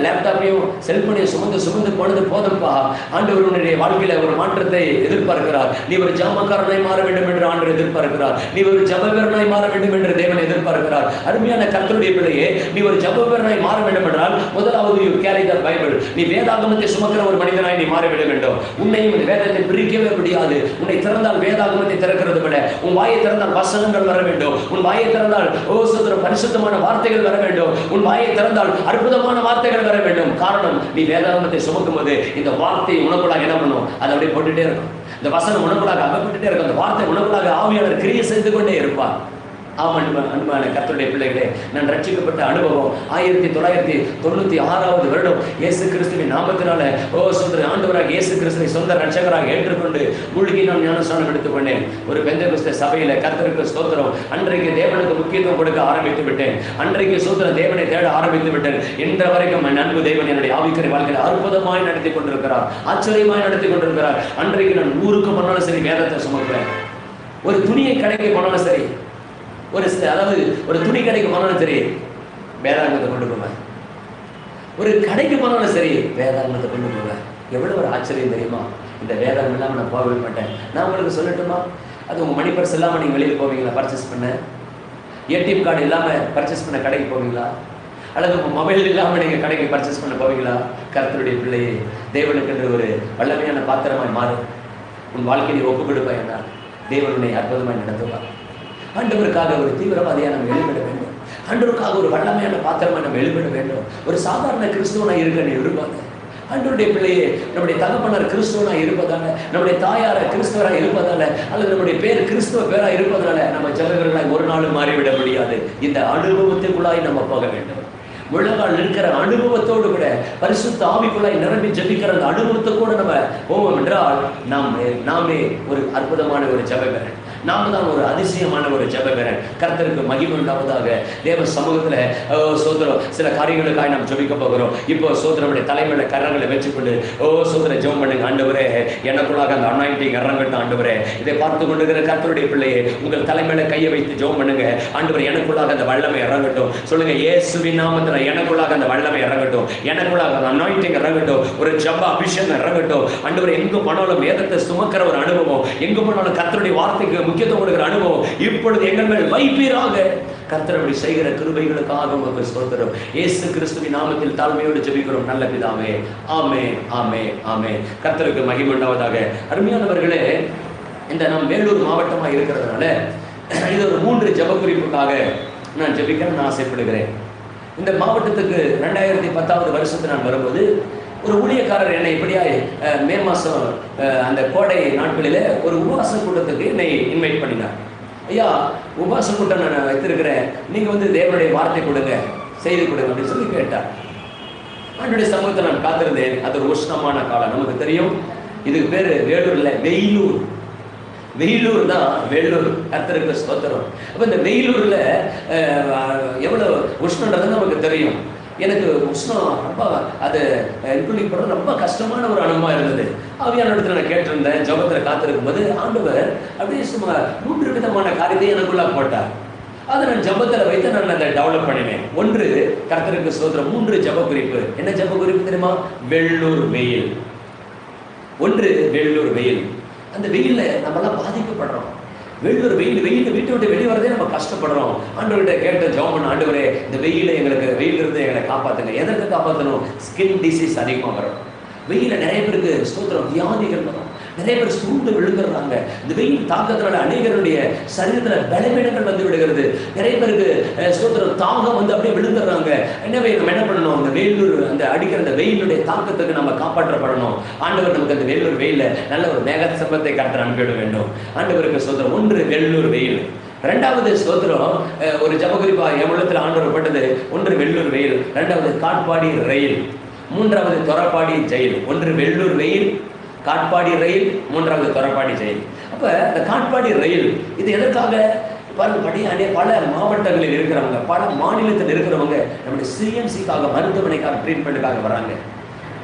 லேப்டாப்பையும் செல்போனையும் சுமந்து போனது போதும்பா. ஆண்டவர் உன்னுடைய வாழ்க்கையில ஒரு மாற்றத்தை எதிர்பார்க்கிறார். நீ ஒரு ஜாமக்காரனாய் மாற வேண்டும் என்று ஆண்டவர் எதிர்பார்க்கிறார். நீ ஒரு ஜபவீரனாய் மாற வேண்டும் என்று தேவன் எதிர்பார்க்கிறார். அருமையான கர்த்தருடைய பிள்ளையே, நீ ஒரு ஜபவீரனாய் மாற வேண்டும் என்றால் முதலாவது யூ கேரி த பைபிள். நீ வேதாகமத்தை சுமக்கிற ஒரு மனிதனாய் நீ மாறிவிட வேண்டும். உன்னையும் வேதத்தை பிரிக்கவே முடியாது. உன்னை திறந்தால் வேதாகமத்தை திறக்கிறது விட உன் வாயை திறந்தால் வசனங்கள் வர வேண்டும். உன் வாயை திறந்தால் பரிசுத்தமான வார்த்தைகள் வர வேண்டும். உன் வாயை திறந்தால் அற்புதமான வார்த்தைகள் வர வேண்டும். காரணம், நீ வேதாகமத்தை சுமக்கும் போது இந்த வார்த்தை உனக்குள்ளாக என்ன பண்ணும்? அதை அப்படியே போட்டுட்டே இருக்கும். இந்த வசனம் உனக்குள்ளாக அகப்பட்டுட்டே இருக்கும். அந்த வார்த்தை உனக்குள்ளாக ஆவியாளர் கிரியை செய்து கொண்டே இருப்பார். அன்பான கர்த்தருடைய பிள்ளைகளே, நான் ரட்சிக்கப்பட்ட அனுபவம் 1996 வருடம் இயேசு கிறிஸ்துவின் நாமத்தினால ஆண்டவராக இயேசு கிறிஸ்துவை சொந்த ரட்சகராக ஏற்றுக்கொண்டு மூழ்கி நான் ஞானஸ்நானம் எடுத்துக்கொண்டேன். ஒரு பெந்தெகோஸ்தே சபையில கர்த்தருக்கு ஸ்தோத்திரம். அன்றைக்கு தேவனுக்கு முக்கியத்துவம் கொடுக்க ஆரம்பித்து விட்டேன். அன்றைக்கு சூத்திரம் தேவனை தேட ஆரம்பித்து விட்டேன். இன்ற வரைக்கும் அன்பு தேவன் என்னுடைய ஆவிக்குரிய வாழ்க்கையில் அற்புதமாய் நடத்தி கொண்டிருக்கிறார், ஆச்சரியமாய் நடத்தி கொண்டிருக்கிறார். அன்றைக்கு நான் ஊருக்கு போனாலும் சரி வேதத்தை சுமக்கிறேன். ஒரு துணியை கடைக்கு போனாலும் சரி, ஒரு துணி கடைக்கு போனாலும் சரி வேதாகமத்தை கொண்டு போவேன். ஒரு கடைக்கு போனாலும் சரி வேதாகமத்தை கொண்டு போவேன். எவ்வளவு ஒரு ஆச்சரியம் தெரியுமா? இந்த வேதாகம் இல்லாமல் நான் போகவே மாட்டேன். நான் உங்களுக்கு சொல்லட்டுமா? அது உங்க மணி பர்ஸ் இல்லாமல் நீங்க வெளியில் போவீங்களா பர்ச்சேஸ் பண்ண? ஏடிஎம் கார்டு இல்லாமல் பர்ச்சேஸ் பண்ண கடைக்கு போவீங்களா? அல்லது உங்க மொபைல் இல்லாமல் நீங்க கடைக்கு பர்ச்சேஸ் பண்ண போவீங்களா? கர்த்தருடைய பிள்ளையே, தேவனுக்கு என்று ஒரு வல்லமையான பாத்திரமாய் மாறு. உன் வாழ்க்கையை ஒப்பு கொடுப்பாய் என்றால் தேவன் உன்னை அற்புதமாய் நடத்துவார். ஆண்டவருக்காக ஒரு தீவிரவாதியாக நம்ம எழுதிட வேண்டும். ஆண்டவருக்காக ஒரு வல்லமையான பாத்திரமா நம்ம எழுதிட வேண்டும். ஒரு சாதாரண கிறிஸ்துவனாக இருக்க நீ விரும்பாத. ஆண்டவருடைய பிள்ளையே, நம்முடைய தகப்பனார் கிறிஸ்துவனாக இருப்பதால, நம்முடைய தாயார கிறிஸ்துவராக இருப்பதால, அல்லது நம்முடைய பேர் கிறிஸ்துவ பேரா இருப்பதனால நம்ம ஜனங்களாய் ஒரு நாளும் மாறிவிட முடியாது. இந்த அனுபவத்துக்குள்ளாய் நம்ம போக வேண்டும். முழங்கால் இருக்கிற அனுபவத்தோடு கூட பரிசுத்த ஆவிக்குள்ளாய் நிரம்பி ஜெபிக்கிற அந்த அனுபவத்தை கூட நம்ம போவோம் என்றால் நாமே ஒரு அற்புதமான ஒரு ஜெபவீரன். நாம தான் ஒரு அதிசயமான ஒரு ஜெபவீரன். கர்த்தருக்கு மகிமை உண்டாவதாக. தேவ சமூகத்துல சோதரம் சில காரியங்களுக்காக நாம் ஜெபிக்க போகிறோம். இப்போ சோதரனுடைய தலைமையில கரங்களை வச்சுக்கொண்டு சோதர ஜெபம் பண்ணுங்க. ஆண்டவரே, எனக்குள்ளாக அந்த அனாயிண்டிங் இறங்கட்டும். ஆண்டவரே, இதை பார்த்து கொண்டிருக்கிற கர்த்தருடைய பிள்ளையே, உங்கள் தலைமையில கையை வைத்து ஜெபம் பண்ணுங்க. ஆண்டவரே, எனக்குள்ளாக அந்த வல்லமை இறங்கட்டும். சொல்லுங்க, இயேசுவின் நாமத்துல எனக்குள்ளாக அந்த வல்லமை இறங்கட்டும். எனக்குள்ளாக அந்த அனாயிண்டிங் இறங்கட்டும். ஒரு ஜெப அபிஷேகம் இறங்கட்டும். ஆண்டவரே, எங்கு போனாலும் வேதத்தை சுமக்கிற ஒரு அனுபவம், எங்கு போனாலும் கர்த்தருடைய வார்த்தைக்கு முக்கியத்துவம் கொடுக்கிற அனுபவம் இப்பொழுது எங்கள் மேல் வைப்பீராக. கர்த்தர் அப்படி செய்கிற கிருபைகளுக்காக உங்களுக்கு ஸ்தோத்திரம். இயேசு கிறிஸ்துவின் நாமத்தில் தாழ்மையோடு ஜெபிக்கிறோம் நல்ல பிதாவே. ஆமென், ஆமென், ஆமென். கர்த்தருக்கு மகிமை உண்டாவதாக. அருமையானவர்களே, இந்த நம் வேலூர் மாவட்டமாக இருக்கிறதுனால இது ஒரு 3 ஜெப குறிப்புக்காக நான் ஜெபிக்க ஆசைப்படுகிறேன். இந்த மாவட்டத்துக்கு 2010 வருஷத்து நான் வரும்போது ஒரு ஊழியக்காரர் என்னை இப்படியா மே மாதம் அந்த கோடை நாட்களில் ஒரு உபவாச கூட்டத்துக்கு என்னை இன்வைட் பண்ணினார். ஐயா, உபவாச கூட்டம் நான் வைத்திருக்கிறேன், நீங்கள் தேவனுடைய வார்த்தை கொடுங்க, செய்தி கொடுங்க அப்படின்னு சொல்லி கேட்டார். ஆண்டுடைய சமூகத்தை நான் காத்திருந்தேன். அது ஒரு உஷ்ணமான காலம். நமக்கு தெரியும், இதுக்கு பேர் வேலூர்ல வெயிலூர். வெயிலூர் தான் வேலூர். கர்த்தருக்கு ஸ்தோத்திரம். அப்போ இந்த வெயிலூர்ல எவ்வளவு உஷ்ணன்றது நமக்கு தெரியும். எனக்கு உஷ்ணம் ரொம்ப அது இன்க்ளூடிங் பண்ண ரொம்ப கஷ்டமான ஒரு அனுபவம் இருந்தது. ஆவியான இடத்துல நான் கேட்டிருந்தேன். ஜபத்தில் காத்திருக்கும் போது ஆண்டவர் அப்படியே சும்மா 3 விதமான காரியத்தை எனக்குள்ள போட்டார். அதை நான் ஜபத்தில் வைத்து நான் அதை டெவலப் பண்ணினேன். 1 கர்த்தருக்கு ஸ்தோத்திரம். 3 ஜப குறிப்பு. என்ன ஜப குறிப்பு தெரியுமா? வெள்ளூர் வெயில். 1 வெள்ளூர் வெயில். அந்த வெயில்ல நம்மளாம் பாதிக்கப்படுறோம். வெள்ளூர் வெயில் வீட்டை விட்டு வெளியே வரதே நம்ம கஷ்டப்படுறோம். ஆண்டவர்கிட்ட கேட்ட ஜெபம் பண்ண, ஆண்டவரே, இந்த வெயில எங்களுக்கு வெயிலிருந்து எங்களை காப்பாத்துங்க. எதற்கு காப்பாற்றணும்? ஸ்கின் டிசீஸ் அதிகமாக வரும். வெயில நிறைய பேருக்கு ஸ்தோத்திரம் வியாதிகள் வரும். நிறைய பேர் சூழ்ந்து விழுந்துடுறாங்க. இந்த வெயில் தாக்கத்தினால அநேகருடைய சரீரத்துல பலவீனங்கள் வந்து விடுகிறது. நிறைய பேருக்கு ஸ்தோத்திரம் தாகம் அப்படியே விழுந்துடுறாங்க. எனவே நம்ம என்ன பண்ணணும்? அந்த வெயிலூர் அந்த அடிக்கிற அந்த வெயிலுடைய தாக்கத்துக்கு நம்ம காப்பாற்றப்படணும். ஆண்டவர் நமக்கு அந்த வெள்ளூர் வெயில நல்ல ஒரு மேக சம்பத்தை கர்த்தர் அனுப்பிவிட வேண்டும். ஆண்டவருக்கு ஸ்தோத்திரம். 1 வெள்ளூர் வெயில். ரெண்டாவது ஸ்தோத்திரம், ஒரு ஜபகுறிப்பா என் உள்ளத்தில் ஆண்டவர் பட்டது. ஒன்று வெள்ளூர் வெயில், ரெண்டாவது காட்பாடி ரயில், மூன்றாவது தொரப்பாடி ஜெயில். ஒன்று வெள்ளூர் வெயில், காட்பாடி ரயில், மூன்றாவது தொரப்பாடி ஜெயில். அப்ப இந்த காட்பாடி ரயில் இது எதற்காக? பல மாவட்டங்களில் இருக்கிறவங்க, பல மாநிலத்தில் இருக்கிறவங்க நம்முடைய சிஎம்சிக்காக, மருத்துவமனைக்காக, ட்ரீட்மெண்ட்டுக்காக வராங்க,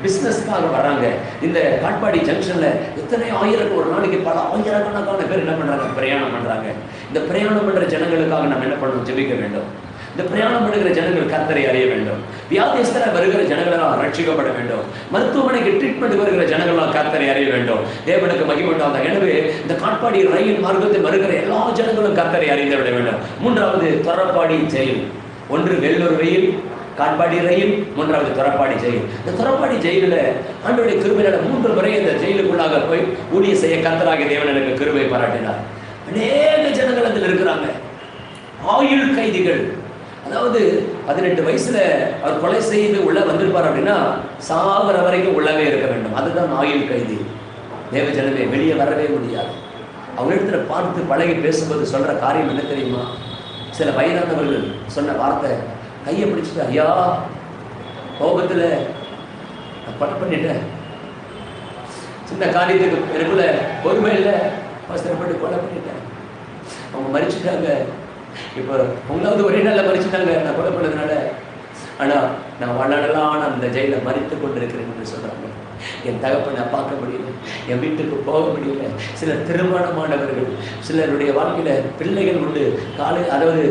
பிஸ்னஸ்க்காக வராங்க. இந்த காட்பாடி ஜங்ஷன்ல எத்தனை ஆயிரம், ஒரு நாளைக்கு பல ஆயிரக்கணக்கான பேர் என்ன பண்றாங்க? பிரயாணம் பண்றாங்க. இந்த பிரயாணம் பண்ற ஜனங்களுக்காக நம்ம என்ன பண்ணணும்? ஜெபிக்க வேண்டும். இந்த பிரயாணம் பண்ணுகிற ஜனங்கள் கர்த்தரை அறிய வேண்டும். வியாதிஸ்தர வருகிற ஜனங்களால் ரட்சிக்கப்பட வேண்டும். மருத்துவமனைக்கு ட்ரீட்மெண்ட் வருகிற ஜனங்களால் கர்த்தரை அறிய வேண்டும். தேவனுக்கு மகிமை உண்டாவதாக. எனவே இந்த காட்பாடி ரயில் மார்க்கத்தில் வருகிற எல்லா ஜனங்களும் கர்த்தரை அறிந்து விட வேண்டும். மூன்றாவது தொரப்பாடி ஜெயில். ஒன்று வெள்ளூர் ரயில், காட்பாடி ரயில், மூன்றாவது தொரப்பாடி ஜெயில். இந்த தொரப்பாடி ஜெயிலில் ஆண்டவருடைய கிருபையால 3 முறை இந்த ஜெயிலுக்குள்ளாக போய் ஊழியம் செய்ய கர்த்தராகிய தேவன் எனக்கு கிருபை பாராட்டினார். அநேக ஜனங்கள் அதில் இருக்கிறாங்க. ஆயுள் கைதிகள், அதாவது 18 வயசுல அவர் கொலை செய்து உள்ள வந்திருப்பார் அப்படின்னா சாகர வரைக்கும் உள்ளவே இருக்க வேண்டும். அதுதான் ஆயுள் கைதி. தேவ ஜனமே, வெளியே வரவே முடியாது. அவங்களிடத்துல பார்த்து பழகி பேசும்போது சொல்ற காரியம் என்ன தெரியுமா? சில வயதானவர்கள் சொன்ன வார்த்தை, கையை பிடிச்சிட்டு, ஐயா கோபத்துல கொலை பண்ணிட்டேன், சின்ன காரியத்துக்கு எனக்குள்ள பொறுமை இல்லை, அவசரப்பட்டு கொலை பண்ணிட்டேன், அவங்க மறிச்சுட்டாங்க, இப்போ உங்களாவது ஒரே நாளில் மறிச்சுட்டாங்க நான் கொலை பண்ணதுனால, ஆனால் நான் வாழ்நாளெல்லாம் நான் அந்த ஜெயிலில் மறித்து கொண்டிருக்கிறேன் என்று சொல்கிறாங்க. என் தகப்பனை பார்க்க முடியல, என் வீட்டுக்கு போக முடியல. சிலர் திருமணமானவர்கள், சிலருடைய வாழ்க்கையில் பிள்ளைகள் உண்டு, அதாவது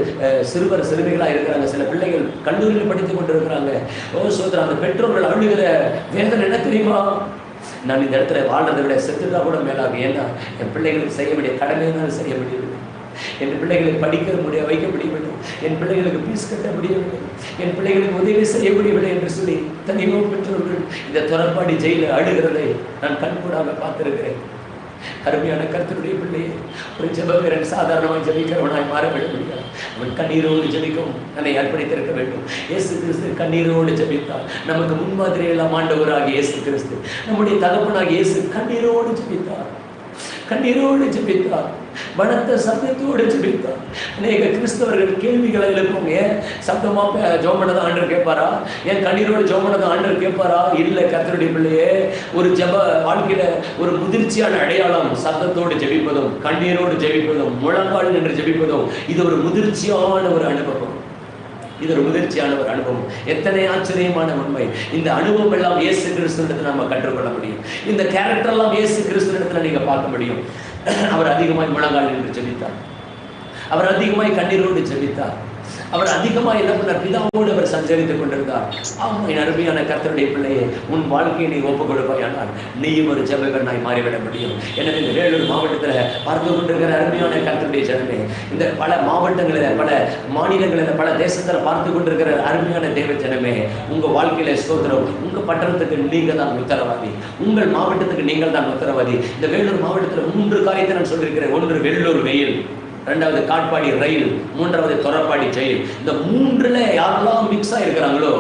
சிறுவர் சிறுமிகளாக இருக்கிறாங்க. சில பிள்ளைகள் கல்லூரியில் படித்து கொண்டு இருக்கிறாங்க. சோதரா, அந்த பெற்றோர்கள் அழுகிற வேதனை என்ன தெரியுமா? நான் இந்த இடத்துல வாழ்றதை விட செத்துட்டா கூட மேலாகும். ஏன்னா என் பிள்ளைகளுக்கு செய்ய வேண்டிய கடமையினால் செய்ய முடியவில்லை. என் பிள்ளைகளுக்கு படிக்க வைக்க முடியவில்லை, என் பிள்ளைகளுக்கு பீஸ் கட்ட முடியவில்லை, என் பிள்ளைகளுக்கு உதவி செய்ய முடியவில்லை என்று சொல்லி தனியோ பெற்றோர்கள் இந்த தொரப்பாடி ஜெயில அழுகிறதை நான் கண்கூடாக பார்த்திருக்கிறேன். அருமையான கர்த்தருடைய பிள்ளையே, ஒரு ஜெபவீரன் சாதாரணமாக ஜெபிக்கிறவனாய் மாறவிட முடியாது. அவன் கண்ணீரோடு ஜெபிக்கவும் தன்னை அர்ப்பணித்திருக்க வேண்டும். இயேசு கிறிஸ்து கண்ணீரோடு ஜெபித்தார். நமக்கு முன்மாதிரியெல்லாம் ஆண்டவராகிய இயேசு கிறிஸ்து, நம்முடைய தகப்பனாகிய இயேசு கண்ணீரோடு ஜெபித்தார், கண்ணீரோடு ஜெபித்தார், பலத்த சத்தத்தோடு ஜெபித்தார். அநேக கிறிஸ்தவர்கள் கேள்விகளை எழுப்பும். ஏன் சத்தமா ஜெபம் பண்ணதான் ஆண்டவர் கேட்பாரா? ஏன் கண்ணீரோடு ஜெபம் பண்ணதான் ஆண்டவர் கேட்பாரா? இல்லை கர்த்தருடைய பிள்ளையே, ஒரு ஜெப வாழ்க்கையில ஒரு முதிர்ச்சியான அடையாளம் சத்தத்தோடு ஜெபிப்பதும் கண்ணீரோடு ஜெபிப்பதும் முழங்கால் என்று ஜெபிப்பதும். இது ஒரு முதிர்ச்சியான ஒரு அனுபவம். இது ஒரு முதிர்ச்சியான ஒரு அனுபவம். எத்தனை ஆச்சரியமான உண்மை! இந்த அனுபவம் எல்லாம் இயேசு கிறிஸ்துவிடத்தில் நம்ம கற்றுக்கொள்ள முடியும். இந்த கேரக்டர் எல்லாம் இயேசு கிறிஸ்துவிடத்தில் நீங்க பார்க்க முடியும். அவர் அதிகமாய் முழங்கால் என்று ஜெபித்தார், அவர் அதிகமாய் கண்ணீரோடு ஜெபித்தார், அவர் அதிகமாக என்ன பண்ணார்? பிதாவோடு அவர் சஞ்சரித்துக் கொண்டிருந்தார். ஆமா, என் அருமையான கர்த்தருடைய பிள்ளையே, உன் வாழ்க்கையை நீ ஒப்புக் கொடுப்பாயானால் நீயும் ஒரு ஜெபவீரனாய் மாறிவிட முடியும். எனவே இந்த வேலூர் மாவட்டத்தில் பார்த்து கொண்டிருக்கிற அருமையான கர்த்தருடைய ஜனமே, இந்த பல மாவட்டங்களில், பல மாநிலங்களில், பல தேசத்தில் பார்த்து கொண்டிருக்கிற அருமையான தேவ ஜனமே, உங்க வாழ்க்கையில ஸ்தோத்திரம். உங்க பட்டணத்துக்கு நீங்க தான் உத்தரவாதி, உங்கள் மாவட்டத்துக்கு நீங்கள் தான் உத்தரவாதி. இந்த வேலூர் மாவட்டத்தில் 3 காரியத்தை நான் சொல்லியிருக்கிறேன். ஒன்று வெள்ளூர் வெயில், ரெண்டாவது காட்பாடி ரயில், மூன்றாவது தொரப்பாடி ஜெயில். இந்த 3ல யாரெல்லாம் மிக்ஸ் ஆயிருக்கிறாங்களோ,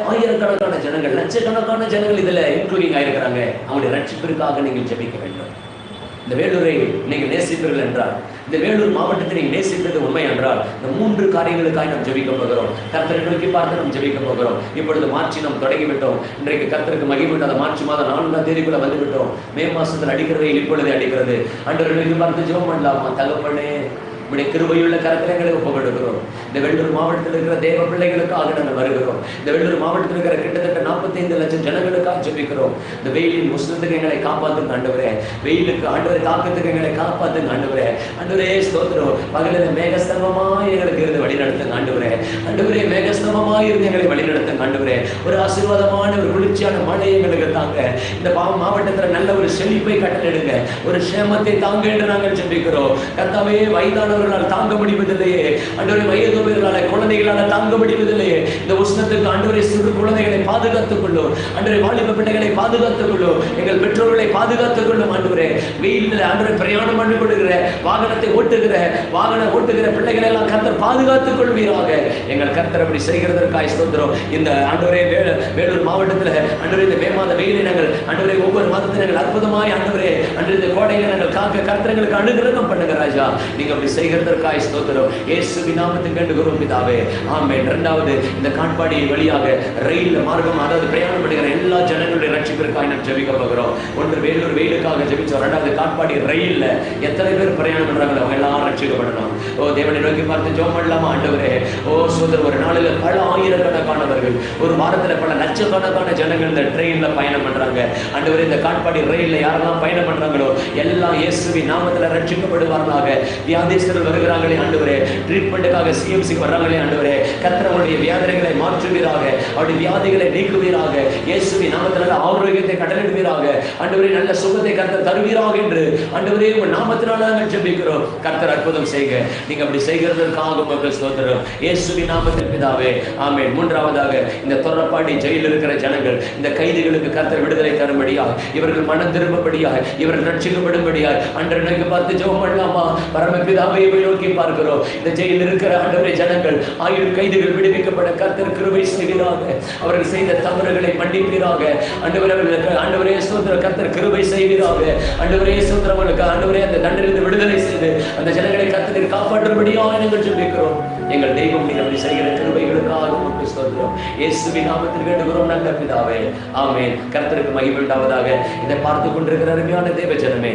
ஆயிரக்கணக்கான ஜனங்கள், லட்சக்கணக்கான ஜனங்கள் இதுல இன்க்ளூடிங் ஆயிருக்கிறாங்க. அவங்களுடைய ரட்சிப்பிற்காக நீங்கள் ஜெபிக்க வேண்டும். இந்த வேலூரை நீங்கள் நேசிப்பீர்கள் என்றால், இந்த வேலூர் மாவட்டத்தை நீங்கள் நேசிப்பது உண்மை என்றால், இந்த 3 காரியங்களுக்காக நாம் ஜெபிக்க போகிறோம். கர்த்தரை நோக்கி பார்த்து நாம் ஜெபிக்க போகிறோம். இப்பொழுது மார்ச் நாம் தொடங்கிவிட்டோம். இன்றைக்கு கர்த்தருக்கு மகிமை. அந்த மார்ச் மாதம் 4ஆம் தேதிக்குள்ள வந்துவிட்டோம். மே மாசத்தில் அடிக்கிறதை இப்பொழுதே அடிக்கிறது. ஆண்டவரை நோக்கி பார்த்து ஜெபம் பண்ணலாமா? தகப்பனே, இப்படி கிருபையுள்ள கரத்திரங்களை ஒப்புக்கொடுக்கிறோம். இந்த வெள்ளூர் மாவட்டத்தில் இருக்கிற தேவ பிள்ளைகளுக்காக நாங்கள் வருகிறோம். இந்த வெள்ளூர் மாவட்டத்தில் இருக்கிற கிட்டத்தட்ட 45 லட்சம் ஜனங்களுக்காக ஜெபிக்கிறோம். இந்த வெயிலின் உஷ்ணத்துக்கு எங்களை காப்பாற்றுங்க ஆண்டவரே, வெயிலுக்கு ஆண்டவரை தாக்கத்துக்கு எங்களை காப்பாற்றுங்க ஆண்டவரே. ஆண்டவரே ஸ்தோத்திரம். பகலில் மேகஸ்தம்பமாய் எங்களுக்கு இருந்து வழிநடத்துங்க ஆண்டவரே. ஆண்டவரே, மேகஸ்தம்பமாய் இருந்து எங்களை வழிநடத்துங்க ஆண்டவரே. ஒரு ஆசீர்வாதமான ஒரு குளிர்ச்சியான மழை எங்களுக்கு தாங்க. இந்த மாவட்டத்தில் நல்ல ஒரு செழிப்பை கட்டளிடுங்க, ஒரு சேமத்தை தாங்க என்று நாங்கள் ஜெபிக்கிறோம். கர்த்தாவே, வயதான தாங்க முடிவதில்லையே ஆண்டவரே, வயதுவர்களால குழந்தைகளால் தாங்க முடிவதில்லையே. இந்த உஷ்ணத்துக்கு ஆண்டவரே சிறு குழந்தைகளை பாதுகாத்துக் கொள்ளும் ஆண்டவரே, வாலிப பிள்ளைகளை பாதுகாத்துக் கொள்ளும், எங்கள் பெற்றோர்களை பாதுகாத்துக் கொள்ளும் ஆண்டவரே. வெயிலில் ஆண்டவரே பிரயாணம் பண்ணி கொடுக்கிற வாகனத்தை ஓட்டுகிற பிள்ளைகளை எல்லாம் கர்த்தர் பாதுகாத்துக் கொள்வீராக. எங்கள் கர்த்தர் அப்படி செய்கிறதற்காக ஸ்தோத்திரம். இந்த ஆண்டவரே வேலூர் மாவட்டத்தில் ஆண்டவரே இந்த மே மாத வெயிலை நாங்கள் ஆண்டவரே ஒவ்வொரு மாதத்தை நாங்கள் அற்புதமாய் ஆண்டவரே அன்று இந்த கோடையில நாங்கள் காக்க கர்த்தர்களுக்கு அனுகிரகம் பண்ணுங்க ராஜா. நீங்க அப்படி செய்கிறதற்காக ஸ்தோத்திரம். இயேசுவின் நாமத்தில் வேண்டுகிறோம் பிதாவே, ஆமென். இரண்டாவது, இந்த காட்பாடி வழியாக ரயில் மார்க்கம் அதாவது பிரயாணம் பண்ணுகிற எல்லா ஜனங்களுடைய ரட்சிப்பிற்காக நாம் ஜெபிக்க போகிறோம். ஒன்று வேலூர் வெயிலுக்காக ஜெபிச்சோம். ரெண்டாவது காட்பாடி ரயில்ல எத்தனை பேர் பிரயாணம் பண்றாங்களோ அவங்க எல்லாம் ரட்சிக்கப்படணும். ஓ தேவனை நோக்கி பார்த்து ஜெபம் பண்ணலாமா? ஆண்டவரே, ஓ சோதர், ஒரு நாளில் பல ஆயிரக்கணக்கானவர்கள், ஒரு வாரத்துல பல லட்சக்கணக்கான ஜனங்கள் இந்த ட்ரெயின்ல பயணம் பண்றாங்க. ஆண்டவரே, இந்த காட்பாடி ரயில்ல யாரெல்லாம் பயணம் பண்றாங்களோ எல்லாம் இயேசுவின் நாமத்துல ரட்சிக்கப்படுவார்களாக. வியாதிஸ்தர்கள் வருகிறாங்களே ஆண்டவரே, ட்ரீட்மெண்ட்டுக்காக சிஎம்சி வர்றாங்களே ஆண்டவரே, கர்த்தருடைய வியாதிகளை மாற்றுவீராக, அவருடைய வியாதிகளை நீக்குவீராக, இயேசுவின் நாமத்தினால ஆரோக்கியத்தை கடலிடுவீராக. ஆண்டவரே, நல்ல சுகத்தை கர்த்தர் தருவீராக என்று ஆண்டவரே உங்கள் நாமத்தினால நாங்கள் ஜெபிக்கிறோம். கர்த்தர் அற்புதம் செய்க. நீங்க அப்படி செய்கிறதற்காக மக்கள் ஸ்தோத்திரம். இயேசுவின் நாமத்தில் பிதாவே, ஆமென். மூன்றாவதாக, இந்த தொரப்பாடி ஜெயிலில் இருக்கிற ஜனங்கள், இந்த கைதிகளுக்கு கர்த்தர் விடுதலை தரும்படியாக, இவர்கள் மனம் திரும்பபடியாக, இவர்கள் ரட்சிக்கப்படும்படியாக அன்றனைக்கு பார்த்து ஜெபம் பண்ணலாமா? பரமபிதாவை நோக்கி பார்க்கிறோம். இந்த ஜெயிலில் இருக்கிற ஆண்டவரே ஜனங்கள், ஆயுள் கைதிகள் விடுவிக்கப்பட கர்த்தர் கிருபை செய்வீராக. அவர்கள் செய்த தவறுகளை மன்னிப்பீராக. ஆண்டவரே ஸ்தோத்திரம், கர்த்தர் கிருபை செய்வீராக. ஆண்டவரே ஸ்தோத்திரம், ஆண்டவரே அந்த தண்டனையிலிருந்து விடுதலை செய்து அந்த ஜனங்களை கர்த்தர் காப்பாற்றும்படியாக நாங்கள் ஜெபிக்கிறோம். எங்கள் தெய்வம் நீர் அப்படி செய்கிற கிருபைகளுக்காக உமக்கு ஸ்தோத்திரம். இயேசுவின் நாமத்தில் வேண்டுகிறோம் நல்ல பிதாவே, ஆமென். கர்த்தருக்கு மகிமை உண்டாவதாக. இதை பார்த்து கொண்டிருக்கிற அருமையான தேவ ஜனமே,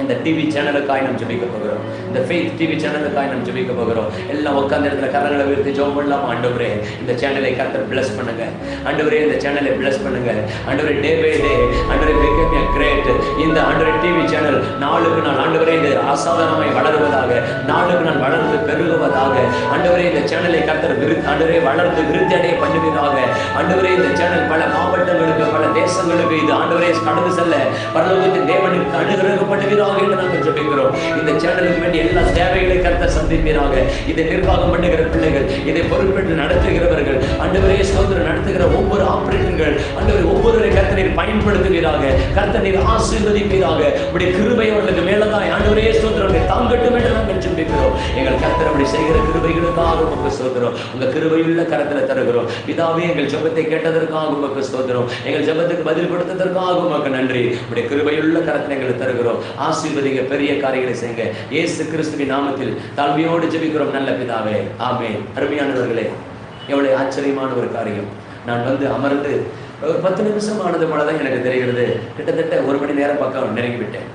இந்த டிவி சேனலுக்காய் நாம் ஜெபிக்க போகிறோம். இந்த ஃபெய்த் டிவி சேனலுக்காய் நாம் ஜெபிக்க போகிறோம். எல்லாம் உட்கார்ந்த இடத்துல கரங்களை உயர்த்தி ஜெபம் பண்ணலாம். ஆண்டவரே, இந்த சேனலை கர்த்தர் பிளஸ் பண்ணுங்க. ஆண்டவரே, இந்த சேனலை பிளஸ் பண்ணுங்க. ஆண்டவரே, டே பை டே ஆண்டவரே become a great. இந்த ஆண்டவரே டிவி சேனல் நாளுக்கு நாள் ஆண்டவரே இது அசாதாரணமாய் வளருவதாக, நாளுக்கு நாள் வளர்ந்து பெருகுவதாக. ஆண்டவரே, இந்த சேனலை கர்த்தர் ஆண்டவரே வளர்ந்து விருத்தி அடைய பண்ணுவீராக. ஆண்டவரே, இந்த சேனல் பல மாவட்டங்களுக்கு, பல தேசங்களுக்கு இது ஆண்டவரே கடந்து செல்ல பரலோகத்தின் தேவனுக்கு அனுகிரகம் பண்ணுவீராக என்று நாங்கள் ஜெபிக்கிறோம். இந்த சேனலுக்கு வேண்டிய எல்லா தேவைகளை கர்த்தர் சந்திப்பீராக. இதை நிர்வாகம் பண்ணுகிற பிள்ளைகள், இதை பொறுப்பேற்று நடத்துகிறவர்கள், ஆண்டவரே ஸ்தோத்திரம், நடத்துகிற ஒவ்வொரு ஆபரேட்டர்கள், ஆண்டவரே ஒவ்வொருவரை கர்த்தர் பயன்படுத்துவீராக. கர்த்தர் நீர் ஆசீர்வதிப்பீராக. உடைய கிருபை அவர்களுக்கு மேலதான் ஆண்டவரே ஸ்தோத்திரம் தாங்கட்டும் என்று நாங்கள் ஜெபிக்கிறோம். எங்கள் கர்த்தர் அப்படி செய்கிற கிருபைகளுக்காக உமக்கு ஸ்தோத்திரம். உங்க கிருபையுள்ள கரத்துல தருகிறோம். பிதாவே, எங்கள் ஜெபத்தை கேட்டதற்காக உமக்கு ஸ்தோத்திரம். எங்கள் ஜெபத்துக்கு பதில் கொடுத்ததற்காக உமக்கு நன்றி. உடைய கிருபையுள்ள கரத்துல எங்களை தருகிறோம். ஆசீர்வதிங்க, பெரிய காரியங்களை செய்யுங்க. இயேசு கிறிஸ்துவின் நாமத்தில் தாழ்மையோடு ஜெபிக்கிறோம் நல்ல பிதாவே, ஆமென். அருமையானவர்களே, எவ்வளவு ஆச்சரியமான ஒரு காரியம். நான் அமர்ந்து ஒரு 10 நிமிஷம் ஆனது போலதான் எனக்கு தெரிகிறது. கிட்டத்தட்ட 1 மணி நேரம் பக்கம் நெருங்கிவிட்டேன்.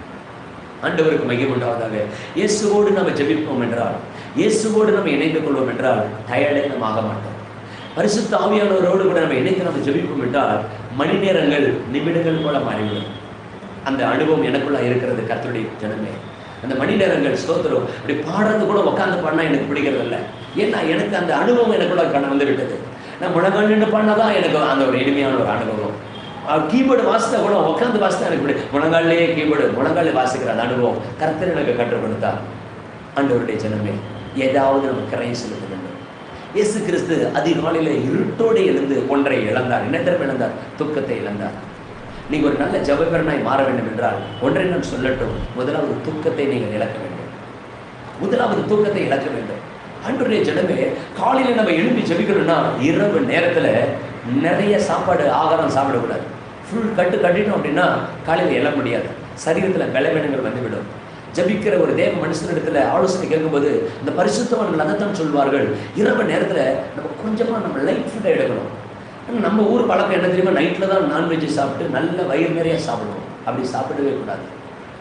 ஆண்டவருக்கு மகிமை உண்டாவதாக. இயேசுவோடு நம்ம ஜெபிப்போம் என்றால், இயேசுவோடு நம்ம இணைந்து கொள்வோம் என்றால் டயர்டே நம்ம ஆக மாட்டோம். பரிசுத்த ஆவியானவரோடு கூட நம்ம இணைந்து நம்ம ஜெபிப்போம் என்றால் மணி நேரங்கள் நிமிடங்கள் போல மாறிவிடும். அந்த அனுபவம் எனக்குள்ள இருக்கிறது கர்த்தருடைய ஜனமே. அந்த மணி நேரங்கள் ஸ்தோத்திரம் அப்படி பாடுறது கூட உட்காந்து பாடினா எனக்கு பிடிக்கிறது இல்லை. ஏன்னா எனக்கு அந்த அனுபவம் எனக்குள்ள வந்து விட்டது. நான் முழங்கால் நின்று பாடினாதான் எனக்கு அந்த ஒரு இனிமையான ஒரு அனுபவம். கீபோர்டு வாசித்தா கூட உட்காந்து வாசித்தா எனக்கு பிடிக்கும். முழங்காலே கீபோர்டு முழங்காலே வாசிக்கிற அந்த அனுபவம் கர்த்தர் எனக்கு கற்றுக்கொடுத்தா. ஆண்டவருடைய ஜனமே, ஏதாவது நம்ம கரையை செலுத்த வேண்டும். இயேசு கிறிஸ்து அதிகாலையில இருட்டோடு எழுந்து ஒன்றை இழந்தார். என்னத்திரம் இழந்தார்? துக்கத்தை இழந்தார். நீங்க ஒரு நல்ல ஜெபவீரனாய் மாற வேண்டும் என்றால் ஒன்றை நான் சொல்லட்டும். முதலாவது துக்கத்தை நீங்கள் இழக்க வேண்டும். முதலாவது தூக்கத்தை இழக்க வேண்டும். ஆண்டவருடைய ஜனமே, காலையில நம்ம எழுப்பி ஜெபிக்கணும்னா இரவு நேரத்துல நிறைய சாப்பாடு ஆகாரம் சாப்பிடக்கூடாது. ஃபுல் கட்டிட்டோம் அப்படின்னா காலையில் எழ முடியாது. சரீரத்துல பலவீனங்கள் வந்துவிடும். ஜபிக்கிற ஒரு தேவ மனுஷனிடத்துல ஆலோசனை கேட்கும்போது இந்த பரிசுத்தவான்கள் அதைத்தான் சொல்வார்கள். இரவு நேரத்துல நம்ம கொஞ்சமா நம்ம லைட் ஃபுட்டை எடுக்கணும். நம்ம ஊர் பழக்கம் என்ன தெரியுமா? நைட்ல தான் நான்வெஜ் சாப்பிட்டு நல்ல வயிறு நிறைய சாப்பிடுவோம். அப்படி சாப்பிடவே கூடாது.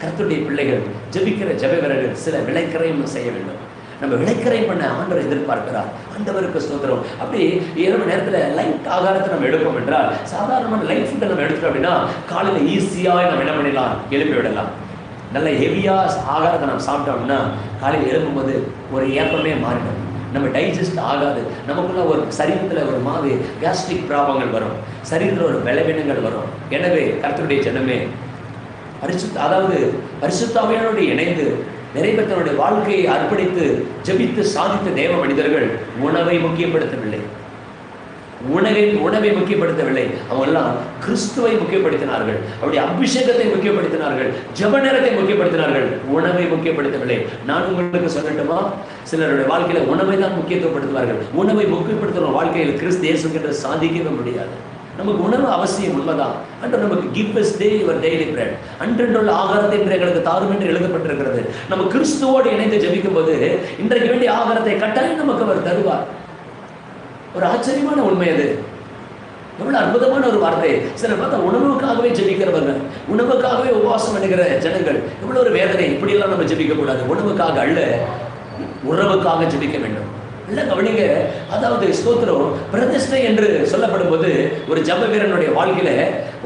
கர்த்தருடைய பிள்ளைகள் ஜபிக்கிற ஜெபவீரர்கள் சில விளைக்கரையும் செய்ய வேண்டும். நம்ம விளைக்கரை பண்ண ஆண்டவர் எதிர்பார்க்கிறார். ஆண்டவருக்கு ஸ்தோத்திரம். அப்படி இரவு நேரத்துல லைட் ஆகாரத்தை நம்ம எடுப்போம் என்றால், சாதாரணமான லைட் ஃபுட்டை நம்ம எடுத்துட்டோம் அப்படின்னா காலையில ஈஸியாக நம்ம என்ன பண்ணிடலாம்? எழுப்பி விடலாம். நல்ல ஹெவியா ஆகாரத்தை நம்ம சாப்பிட்டோம்னா காலையில் எழுப்பும்போது ஒரு ஏப்பமே மாறிடும். நம்ம டைஜஸ்ட் ஆகாது. நமக்குள்ள ஒரு சரீரத்தில் ஒரு மாதிரி கேஸ்ட்ரிக் ப்ராப்ளங்கள் வரும். சரீரத்தில் ஒரு பலவீனங்கள் வரும். எனவே கர்த்தருடைய ஜனமே, பரிசுத்தாவியானோடு இணைந்து நிறைவேற்றனுடைய வாழ்க்கையை அர்ப்பணித்து ஜெபித்து சாதித்த தேவ மனிதர்கள் உணவை முக்கியப்படுத்தவில்லை. உணவை முக்கியப்படுத்தவில்லை. அவங்க எல்லாம் கிறிஸ்துவை முக்கியப்படுத்தினார்கள், அவருடைய அபிஷேகத்தை முக்கியப்படுத்தினார்கள், ஜெப நேரத்தை முக்கியப்படுத்தினார்கள், உணவை முக்கியப்படுத்தவில்லை. நான் உங்களுக்கு சொல்லட்டுமா, சிலருடைய வாழ்க்கையில உணவை தான் முக்கியத்துவப்படுத்துவார்கள். உணவை முக்கியப்படுத்துகிற வாழ்க்கையில் கிறிஸ்து இயேசுகின்ற சாதிக்கவே முடியாது. நமக்கு உணவு அவசியம், உண்மைதான். அன்று நமக்கு give us day your daily bread, அன்றென்றுள்ள ஆகாரத்தை இன்று எங்களுக்கு தாரும் என்று எழுதப்பட்டிருக்கிறது. நம்ம கிறிஸ்துவோடு இணைந்து ஜெபிக்கும் போது இன்றைக்கு வேண்டிய ஆகாரத்தை கட்டாயம் நமக்கு அவர் தருவார். ஒரு ஆச்சரியமான உண்மை அது. எவ்வளவு அற்புதமான ஒரு வார்த்தை. சிலர் பார்த்தா உணவுக்காகவே ஜெபிக்கிறவர்கள், உணவுக்காகவே உபவாசம் பண்ணுகிற ஜனங்கள், எவ்வளவு ஒரு வேதனை. இப்படியெல்லாம் நம்ம ஜெபிக்க கூடாது. உணவுக்காக அல்ல, உறவுக்காக ஜெபிக்க வேண்டும். இல்லை கவனிங்க, அதாவது ஸ்தோத்திரம் பிரதிஷ்டை என்று சொல்லப்படும் போது ஒரு ஜப வீரனுடைய வாழ்க்கையில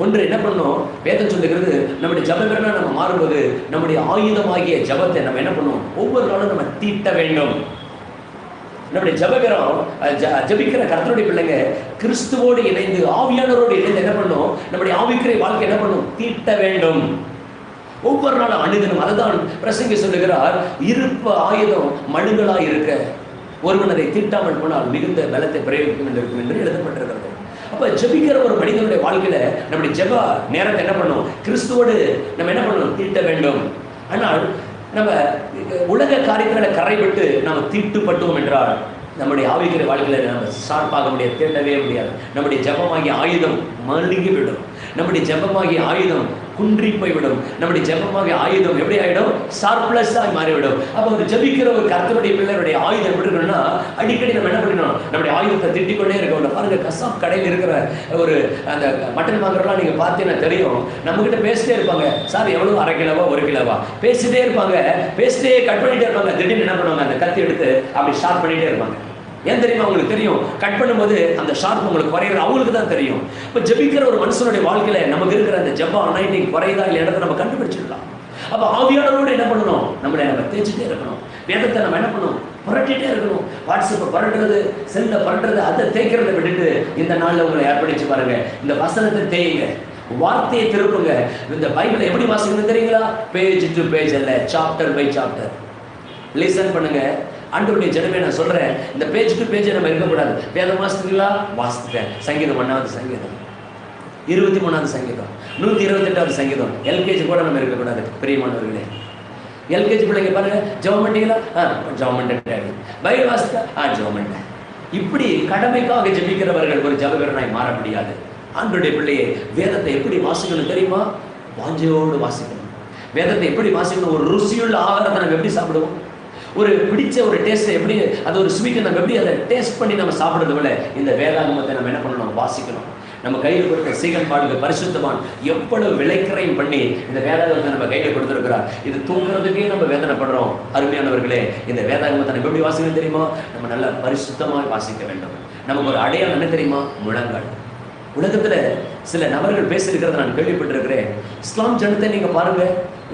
ஒன்று என்ன பண்ணணும், வேதம் சொல்லுகிறது, நம்முடைய ஜப வீரனா நம்ம மாறும்போது நம்முடைய ஆயுதமாகிய ஜபத்தை நம்ம என்ன பண்ணணும், ஒவ்வொரு நாளும் நம்ம தீட்ட வேண்டும். நம்முடைய ஜபவீரம் ஜபிக்கிற கர்த்தருடைய பிள்ளைங்க கிறிஸ்துவோடு இணைந்து ஆவியானவரோடு இணைந்து என்ன பண்ணும், நம்முடைய ஆவிக்குரிய வாழ்க்கை என்ன பண்ணும், தீட்ட வேண்டும். ஒவ்வொரு நாளும் அணுகணும். அதுதான் பிரசங்கி சொல்லுகிறார், இருப்பு ஆயுதம் மழுங்களாய் இருக்க ஒருவன் அதை தீட்டாமல் போனால் மிகுந்த பலத்தை பிரயோகிக்கும் என்று எழுதப்பட்டிருக்கிறது. அப்ப ஜெபிக்கிற ஒரு மனிதனுடைய வாழ்க்கையில நம்முடைய ஜெப நேரத்தை என்ன பண்ணும், கிறிஸ்துவோடு நம்ம என்ன பண்ணணும், தீட்ட வேண்டும். ஆனால் நம்ம உலக காரியங்களை கரை விட்டு நம்ம தீட்டுப்பட்டோம் என்றால் நம்முடைய ஆவிக்குரிய வாழ்க்கையில நம்ம ஷார்ப்பாக முடியாது, தேடவே முடியாது. நம்முடைய ஜெபமாகிய ஆயுதம் மழுங்கி விடும். நம்முடைய ஜெபமாகிய ஆயுதம் குன்றி போய்விடும். நம்முடைய ஜெபமாகிய ஆயுதம் எப்படி ஆயிடும், ஷார்ப்லெஸ்ஸாக மாறிவிடும். அப்போ ஒரு ஜெபிக்கிற ஒரு கர்த்தருடைய பிள்ளையுடைய ஆயுதம் எப்படி இருக்கணும்னா, அடிக்கடி நம்ம என்ன பண்ணணும், நம்முடைய ஆயுதத்தை திட்டிக்கொண்டே இருக்கணும். பாருங்க, கசாப் கடையில் இருக்கிற ஒரு அந்த மட்டன் வாங்குறதுலாம் நீங்க பார்த்தீங்கன்னா தெரியும், நம்ம கிட்ட பேசிட்டே இருப்பாங்க, சார் எவ்வளவு, 1/2 கிலோவா 1 கிலோவா, பேசிட்டே இருப்பாங்க, பேசிட்டே கட் பண்ணிட்டே இருப்பாங்க. திடீர்னு என்ன பண்ணுவாங்க, அந்த கத்தி எடுத்து அப்படி ஷார்ப் பண்ணிட்டே இருப்பாங்க. ஏன் தெரியுமா, உங்களுக்கு தெரியும், கட் பண்ணும்போது அந்த ஷார்ப் உங்களுக்கு குறையிறது அவங்களுக்கு தான் தெரியும். இப்போ ஜெபிக்கிற ஒரு மனுஷனுடைய வாழ்க்கையில நமக்கு இருக்கிற அந்த ஜெப அனாயிண்டிங் குறையுதா இல்ல இடத்தை நம்ம கண்டுபிடிச்சிடலாம். அப்ப ஆவியானவரோடு என்ன பண்ணணும், நம்மளை நம்ம தேய்ச்சிட்டே இருக்கணும். வேதத்தை நம்ம என்ன பண்ணணும், புரட்டிட்டே இருக்கணும். வாட்ஸ்அப்பை புரட்டுறது, செல்ல புரட்டுறது, அதை தேய்க்கிறத விட்டுட்டு இந்த நாள்ல உங்களை ஏற்படுத்தி பாருங்க, இந்த வசனத்தை தேயுங்க, வார்த்தையை திருப்புங்க. இந்த பைபிளை எப்படி வாசிக்கணும் தெரியுங்களா, பேஜ் டு பேஜ் அல்ல, சாப்டர் பை சாப்டர். லிசன் பண்ணுங்க. ஆண்டவருடைய ஜனமே, நான் சொல்றேன், இந்த பேஜ் டு பேஜ் நம்ம இருக்கக்கூடாது. வேதம் வாசிக்கிறீங்களா, வாசிக்கிறேன். சங்கீதம் 1வது சங்கீதம், 23வது சங்கீதம், 128வது சங்கீதம். எல்கேஜி கூட நம்ம இருக்கக்கூடாது. பிரியமானவர்களே, எல்கேஜி பிள்ளைங்க பாருங்க, ஜெபம் பண்ணீங்களா, ஜெபம் பண்ணிட்டேன். பைபிள் வாசித்தா, ஜெபம் பண்ணிட்டேன். இப்படி கடமைக்காக ஜெபிக்கிறவர்கள் ஒரு ஜெபவீரனாய் மாற முடியாது. ஆண்டவருடைய பிள்ளையை வேதத்தை எப்படி வாசிக்கணும் தெரியுமா, வாஞ்சையோடு வாசிக்கணும். வேதத்தை எப்படி வாசிக்கணும், ஒரு ருசியுள்ள ஆகாரத்தை நம்ம எப்படி சாப்பிடுவோம், ஒரு பிடிச்ச ஒரு டேஸ்ட்டை எப்படி, அது ஒரு ஸ்வீட்டை நம்ம எப்படி அதை டேஸ்ட் பண்ணி நம்ம சாப்பிட்றத விட இந்த வேதாகமத்தை நம்ம என்ன பண்ணணும், வாசிக்கணும். நம்ம கையில் கொடுத்த சீகன் பாடுங்க பரிசுத்தமான் எவ்வளவு விலைக்கரையும் பண்ணி இந்த வேதாகமத்தை நம்ம கையில் கொடுத்துருக்கிறார். இது தூங்குறதுக்கே நம்ம வேதனைப்படுறோம். அருமையானவர்களே, இந்த வேதாகமத்தை நம்ம எப்படி வாசிக்கணும் தெரியுமா, நம்ம நல்லா பரிசுத்தமாக வாசிக்க வேண்டும். நமக்கு ஒரு அடையாளம் என்ன தெரியுமா, முழங்கால். உலகத்துல சில நபர்கள் பேசியிருக்கிறத நான் கேள்விப்பட்டிருக்கிறேன். இஸ்லாம் ஜனத்தை நீங்க பாருங்க,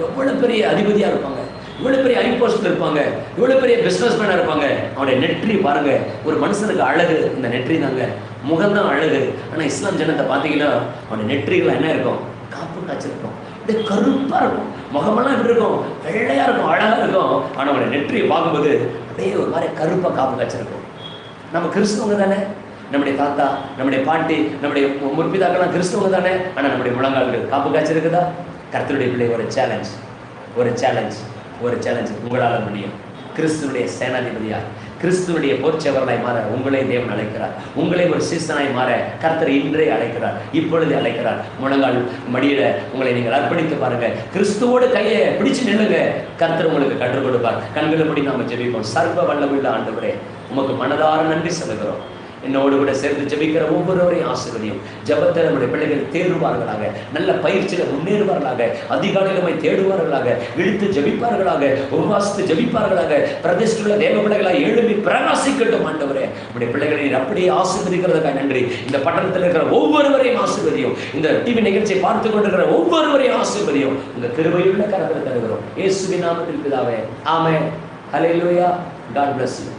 எவ்வளவு பெரிய அதிபதியா இருப்பாங்க, இவ்வளவு பெரிய ஐபோஸ்ட்ல இருப்பாங்க, இவ்வளவு பெரிய பிசினஸ் மேனா இருப்பாங்க. அவனுடைய நெற்றி பாருங்க, ஒரு மனுஷனுக்கு அழகு இந்த நெற்றி தாங்க, முகம்தான் அழகு. ஆனா இஸ்லாம் ஜனத்தை பாத்தீங்கன்னா அவனுடைய நெற்றிகள் என்ன இருக்கும், காப்பு காய்ச்சிருக்கும், அப்படியே கருப்பா இருக்கும், முகமெல்லாம் எப்படி இருக்கும், வெள்ளையா இருக்கும், அழகா இருக்கும். ஆனா அவனுடைய நெற்றியை பார்க்கும்போது அப்படியே ஒரு மாதிரி கருப்பா காப்பு காய்ச்சிருக்கும். நம்ம கிறிஸ்தவங்க தானே, நம்முடைய தாத்தா, நம்முடைய பாட்டி, நம்முடைய முற்பிதாக்கெல்லாம் கிறிஸ்தவங்க தானே. ஆனா நம்முடைய முழங்கால்கள் காப்பு காய்ச்சிருக்குதா? கர்த்தருடைய பிள்ளை, ஒரு சேலஞ்ச், ஒரு சேலஞ்ச், ஒரு சேலஞ்ச் உங்களால் முடியும். கிறிஸ்துவனுடைய சேனாதிபதியார், கிறிஸ்துவனுடைய போர்ச்சவர்களாய் மாற உங்களை தேவன் அழைக்கிறார். உங்களை ஒரு சீசனாய் மாற கர்த்தர் இன்றே அழைக்கிறார், இப்பொழுது அழைக்கிறார். முழங்கால் மடியில உங்களை நீங்கள் அர்ப்பணித்து பாருங்க, கிறிஸ்துவோடு கையை பிடிச்சு நில்லுங்க, கர்த்தர் உங்களுக்கு கற்றுக் கொடுப்பார். கண்களை படி நாம ஜெபிப்போம். சர்வ வல்லமையுள்ள ஆண்டவரே, உமக்கு மனதார நன்றி சொல்லுகிறோம். என்னோடு கூட சேர்ந்து ஜெபிக்கிற ஒவ்வொருவரையும் ஆசீர்வதியும். ஜெபத்தை நம்முடைய பிள்ளைகள் தேடுவார்களாக, நல்ல பயிற்சியில முன்னேறுவார்களாக, அதிகாலையிலுமை தேடுவார்களாக, விழித்து ஜெபிப்பார்களாக, உபவாசித்து ஜெபிப்பார்களாக, பிரதிஷ்டையுள்ள தேவ பிள்ளைகளாக எழுப்பி பிரகாசிக்கட்டும். ஆண்டவரே, நம்முடைய பிள்ளைகளை அப்படியே ஆசீர்வதிக்கிறதுக்காக நன்றி. இந்த பட்டணத்தில் இருக்கிற ஒவ்வொருவரையும் ஆசீர்வதியும். இந்த டிவி நிகழ்ச்சியை பார்த்து கொண்டிருக்கிற ஒவ்வொருவரையும் ஆசீர்வதியும். உங்க கிருபையுள்ள கரத்தில் தருகிறோம். இயேசுவின் நாமத்தில் பிதாவே, ஆமென். ஹல்லேலூயா. God bless you.